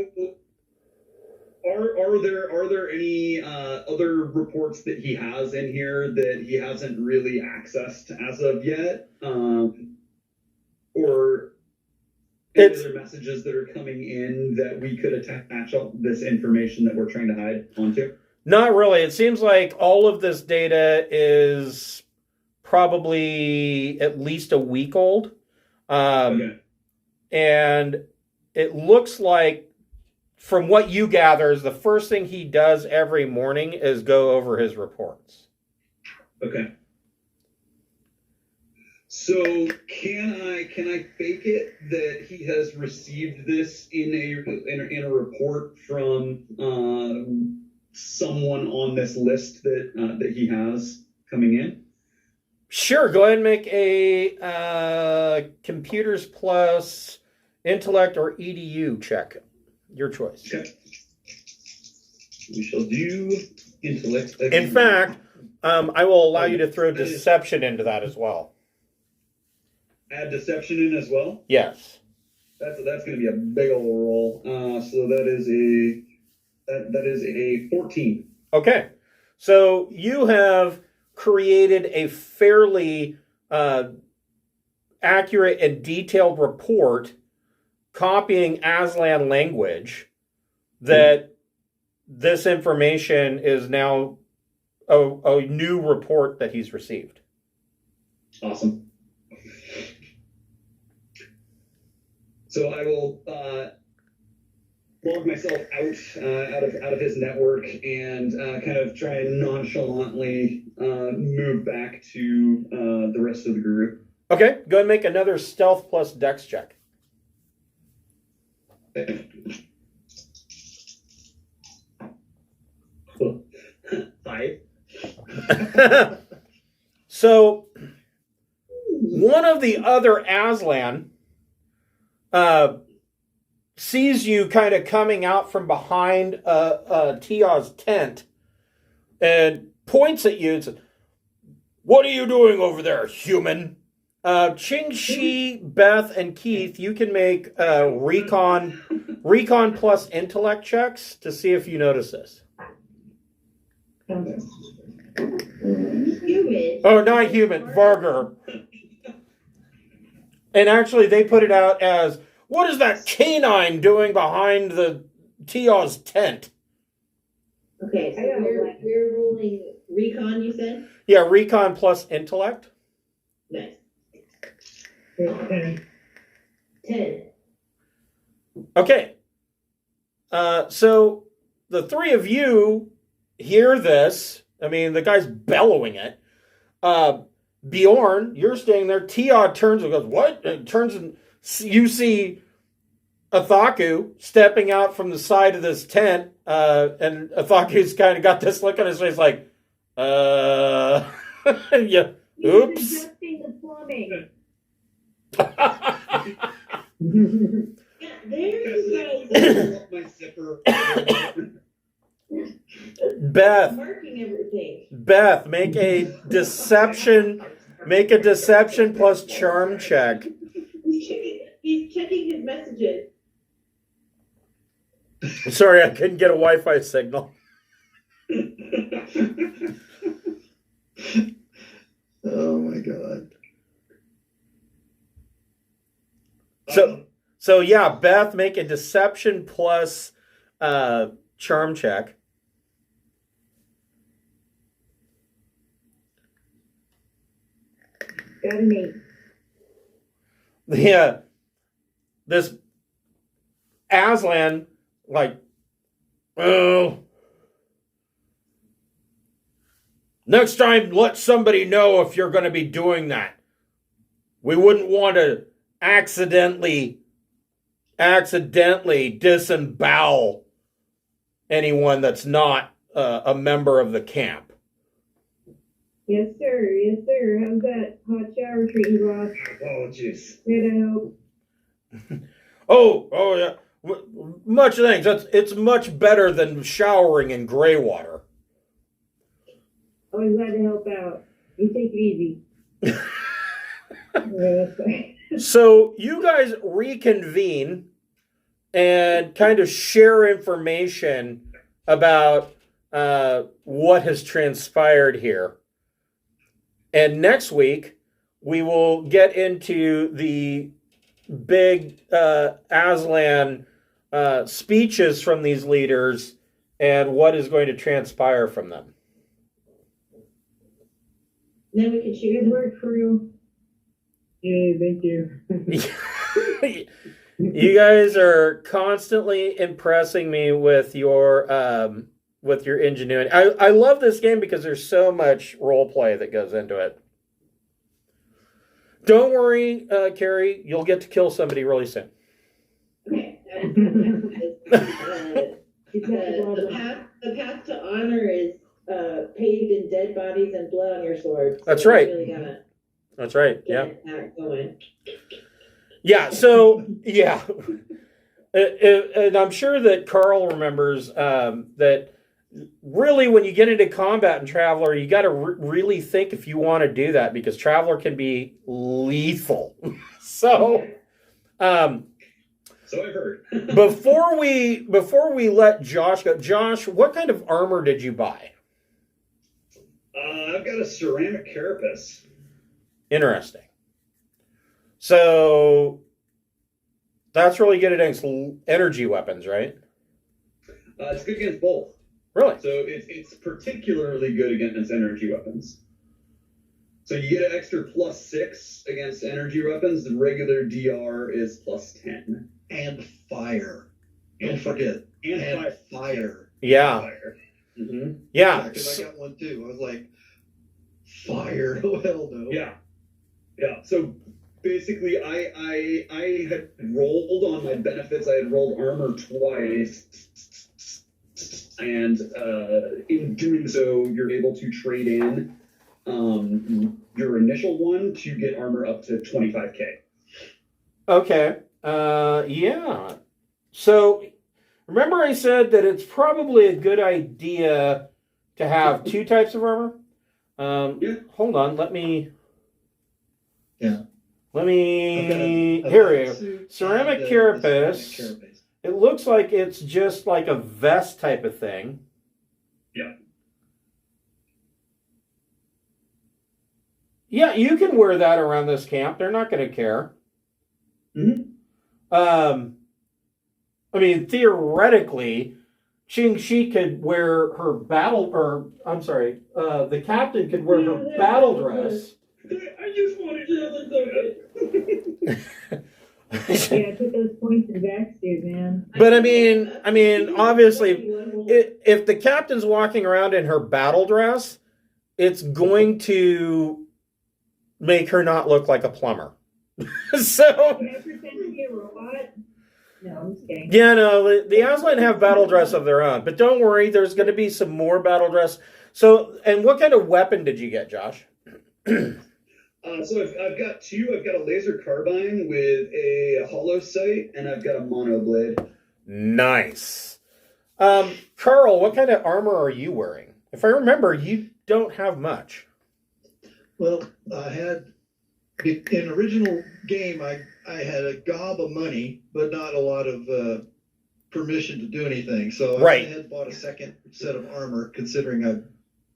are there any other reports that he has in here that he hasn't really accessed as of yet, or any other messages that are coming in that we could attach all this information that we're trying to hide onto? Not really. It seems like all of this data is probably at least a week old. Okay. And it looks like, from what you gather, is the first thing he does every morning is go over his reports. Okay. So can I fake it that he has received this in a report from someone on this list that he has coming in? Sure. Go ahead and make a computers plus intellect or EDU check. Your choice. Okay. We shall do intellect again. In fact, I will allow you to throw deception into that as well. Add deception in as well? Yes. That's going to be a big old roll. So that is a 14. Okay. So you have created a fairly accurate and detailed report copying Aslan language that this information is now a new report that he's received. Awesome. So I will log myself out of his network and kind of try and nonchalantly move back to the rest of the group. Okay, go ahead and make another stealth plus dex check. 5. So one of the other Aslan sees you kind of coming out from behind Tia's tent and points at you and says, "What are you doing over there, human?" Ching Shiih, Beth, and Keith, you can make recon plus intellect checks to see if you notice this. Human. Oh, not human, Vargr. And actually, they put it out as, "What is that canine doing behind the Tia's tent?" Okay, so we're rolling recon, you said? Yeah, recon plus intellect. Nice. 10. 10. Okay. So the three of you hear this. I mean, the guy's bellowing it. Bjorn, you're staying there. Tia turns and goes, "What?" And turns and you see Athaku stepping out from the side of this tent. And Athaku's kind of got this look on his face like, yeah, oops. He's adjusting the plumbing. Yeah, there you go. My zipper. Beth, Marking everything. Beth, make a deception plus charm check. He's checking his messages. Sorry, I couldn't get a Wi-Fi signal. Oh my god. So yeah, Beth, make a deception plus charm check. Got an 8. Yeah, this Aslan, like, oh, next time let somebody know if you're going to be doing that. We wouldn't want to accidentally accidentally disembowel anyone that's not a member of the camp. Yes, sir. Yes, sir. How's that hot shower treating you, boss? Oh, jeez. Good, I hope. Oh yeah. Much thanks. It's much better than showering in gray water. Always glad to help out. You take it easy. So you guys reconvene and kind of share information about what has transpired here. And next week, we will get into the big Aslan speeches from these leaders and what is going to transpire from them. Then we can shoot. Good work, crew. Yay, thank you. You guys are constantly impressing me with your ingenuity. I love this game because there's so much role play that goes into it. Don't worry, Carrie, you'll get to kill somebody really soon. Okay. The path to honor is paved in dead bodies and blood on your sword. So That's right. Really gotta That's right. Yeah. get that going. Yeah. So yeah, and I'm sure that Carl remembers that. Really, when you get into combat in Traveler, you got to really think if you want to do that, because Traveler can be lethal. So, So I've heard. before we let Josh go, Josh, what kind of armor did you buy? I've got a ceramic carapace. Interesting. So that's really good against energy weapons, right? It's good against both. Really? So it's particularly good against energy weapons. So you get an extra +6 against energy weapons. The regular DR is +10. And fire. Don't forget. And fire. Yeah. Fire. Yeah. Yeah, because I got one too. I was like, fire. Oh, hell no. Yeah. Yeah. So basically, I had rolled on my benefits. I had rolled armor twice. And in doing so, you're able to trade in your initial one to get armor up to 25k. Okay. Yeah. So remember I said that it's probably a good idea to have two types of armor? Yeah. Hold on. Let me... Yeah. Let me... A Here we go. suit Ceramic and, carapace. ceramic carapace. It looks like it's just like a vest type of thing. Yeah. Yeah, you can wear that around this camp. They're not going to care. Mm-hmm. I mean, theoretically, Ching Shiih could wear her the captain could wear her battle dress. I just wanted to look good. Yeah, put those points in backseat, man. But I mean, obviously, if the captain's walking around in her battle dress, it's going to make her not look like a plumber. So, Can I pretend to be a robot? No, I'm just kidding. yeah, no, the Aslan have battle dress of their own. But don't worry, there's going to be some more battle dress. So, and what kind of weapon did you get, Josh? So I've got two. I've got a laser carbine with a hollow sight, and I've got a mono blade. Nice. Carl, what kind of armor are you wearing? If I remember, you don't have much. Well, I had, in original game, I had a gob of money, but not a lot of permission to do anything. So Right. I had bought a second set of armor, considering I've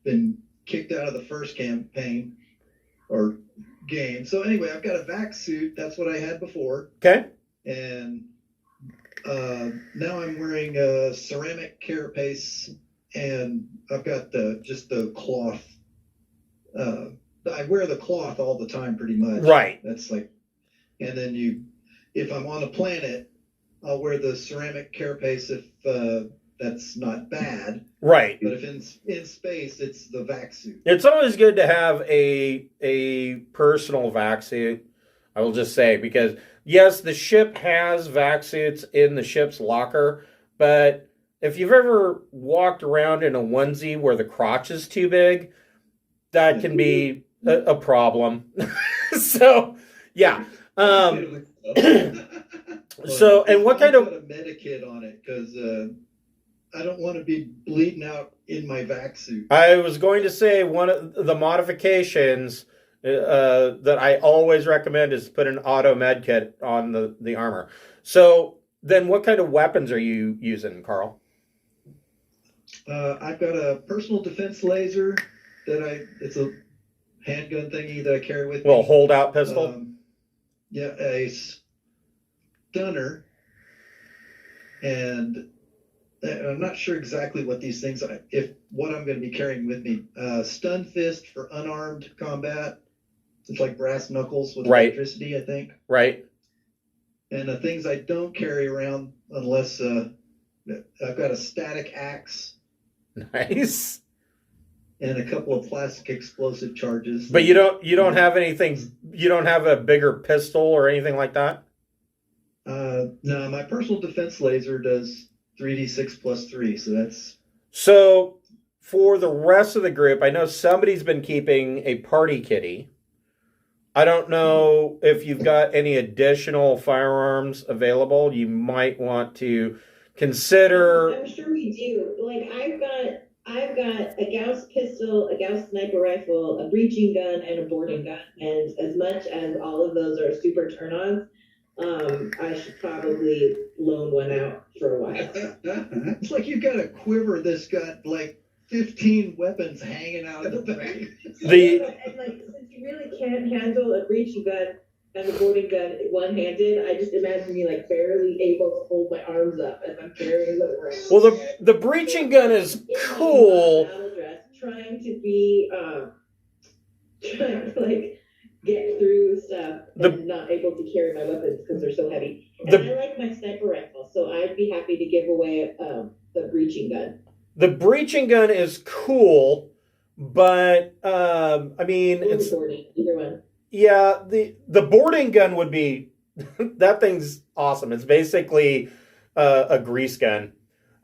been kicked out of the first campaign or game. So anyway, I've got a vac suit. That's what I had before. Okay. And now I'm wearing a ceramic carapace, and I've got just the cloth. I wear the cloth all the time, pretty much. Right. That's like, and then if I'm on a planet, I'll wear the ceramic carapace if that's not bad. Right. But if in space, it's the vac suit. It's always good to have a personal vac suit. I will just say, because yes, the ship has vac suits in the ship's locker, but if you've ever walked around in a onesie where the crotch is too big, that can be a problem. So, yeah. So, and what kind of... put a Medikit on it, because I don't want to be bleeding out in my vac suit. I was going to say one of the modifications that I always recommend is put an auto med kit on the armor. So then what kind of weapons are you using, Carl? I've got a personal defense laser it's a handgun thingy that I carry with me. Well, hold out pistol? Yeah, a stunner, and I'm not sure exactly what these things are, what I'm going to be carrying with me. Stun fist for unarmed combat. It's like brass knuckles with electricity, I think. Right. And the things I don't carry around unless I've got a static axe. Nice. And a couple of plastic explosive charges. But you don't have anything. You don't have a bigger pistol or anything like that. No, my personal defense laser does 3d6 plus 3, so that's... So, for the rest of the group, I know somebody's been keeping a party kitty. I don't know if you've got any additional firearms available. You might want to consider... I'm sure we do. Like, I've got a Gauss pistol, a Gauss sniper rifle, a breaching gun, and a boarding gun. And as much as all of those are super turn-ons, I should probably loan one out for a while. It's like you've got a quiver that's got like 15 weapons hanging out of the back. And like, since you really can't handle a breaching gun and a boarding gun one-handed, I just imagine me like barely able to hold my arms up as I'm carrying them around. Well, the breaching gun is cool. Trying to be, trying to like get through stuff and not able to carry my weapons because they're so heavy. And I like my sniper rifle, so I'd be happy to give away the breaching gun. The breaching gun is cool, but I mean, it's boarding, either one. Yeah, the boarding gun would be that thing's awesome. It's basically a grease gun.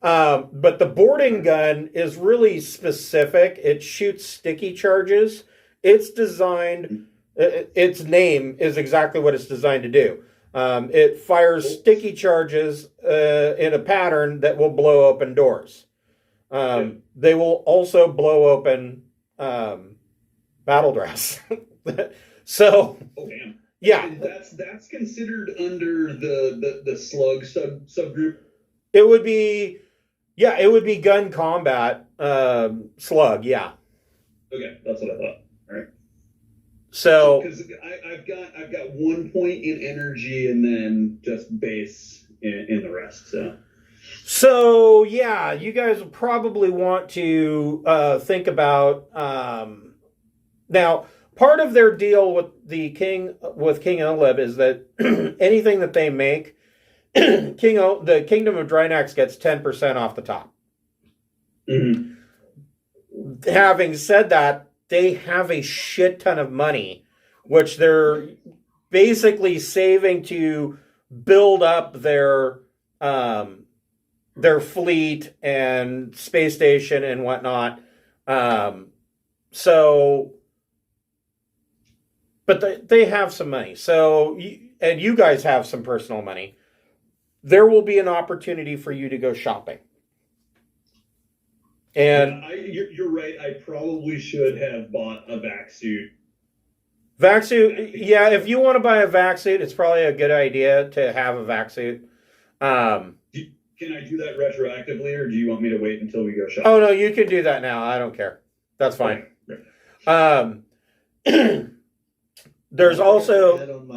But the boarding gun is really specific. It shoots sticky charges. It's designed, its name is exactly what it's designed to do. It fires sticky charges in a pattern that will blow open doors. They will also blow open battle dress. So, yeah. And that's considered under the slug subgroup. It would be gun combat slug. Yeah. Okay, that's what I thought. All right. So, because I've got 1 point in energy and then just base in the rest. So yeah, you guys will probably want to think about now. Part of their deal with King Oleb is that anything that they make, the Kingdom of Drinax gets 10% off the top. Mm-hmm. Having said that, they have a shit ton of money, which they're basically saving to build up their fleet and space station and whatnot. But they have some money. So, and you guys have some personal money. There will be an opportunity for you to go shopping. And you're right. I probably should have bought a vac suit. Vac suit, yeah. If you want to buy a vac suit, it's probably a good idea to have a vac suit. Can I do that retroactively, or do you want me to wait until we go shopping? Oh no, you can do that now. I don't care. That's fine. Okay. There's also on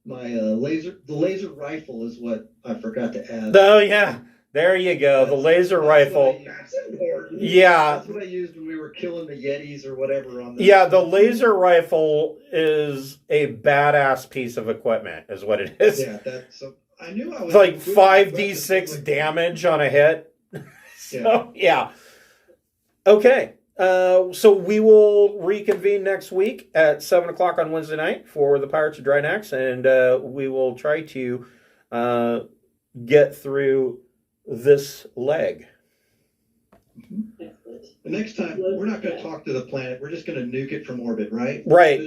my laser. The laser rifle is what I forgot to add. Oh yeah, there you go. The laser rifle. That's important. Yeah, that's what I used when we were killing the Yetis or whatever on the. Yeah, the laser rifle is a badass piece of equipment, is what it is. Yeah, that's. I knew I was. It's like 5d6 damage on a hit. So yeah. Okay. So we will reconvene next week at 7 o'clock on Wednesday night for the Pirates of Drinax, and we will try to get through this leg. Excellent. The next time, we're not going to talk to the planet. We're just going to nuke it from orbit, right? Right.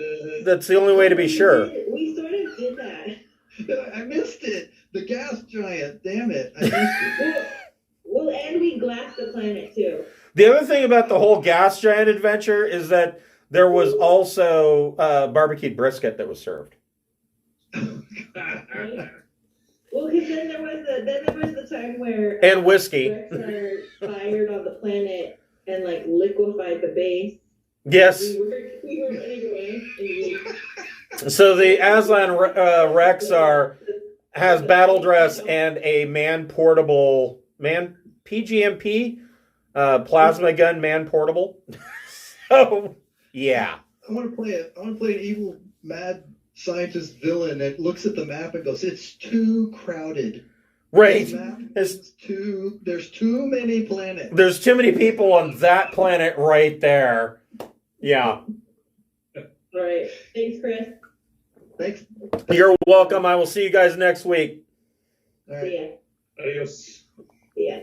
That's the only way to be sure. We sort of did that. I missed it. The gas giant. Damn it. I missed it. Well, and we glassed the planet too. The other thing about the whole gas giant adventure is that there was also barbecued brisket that was served. Right? Well, because then there was the time where And whiskey. Rexar fired on the planet and like liquefied the base. Yes. We were running away. So the Aslan Rexar has battle dress and a man-portable, PGMP, plasma gun man-portable. So, yeah. I want to play an evil, mad scientist villain that looks at the map and goes, "It's too crowded." Right. There's too many planets. There's too many people on that planet right there. Yeah. All right. Thanks, Chris. Thanks. You're welcome. I will see you guys next week. All right. See ya. Adios. See ya.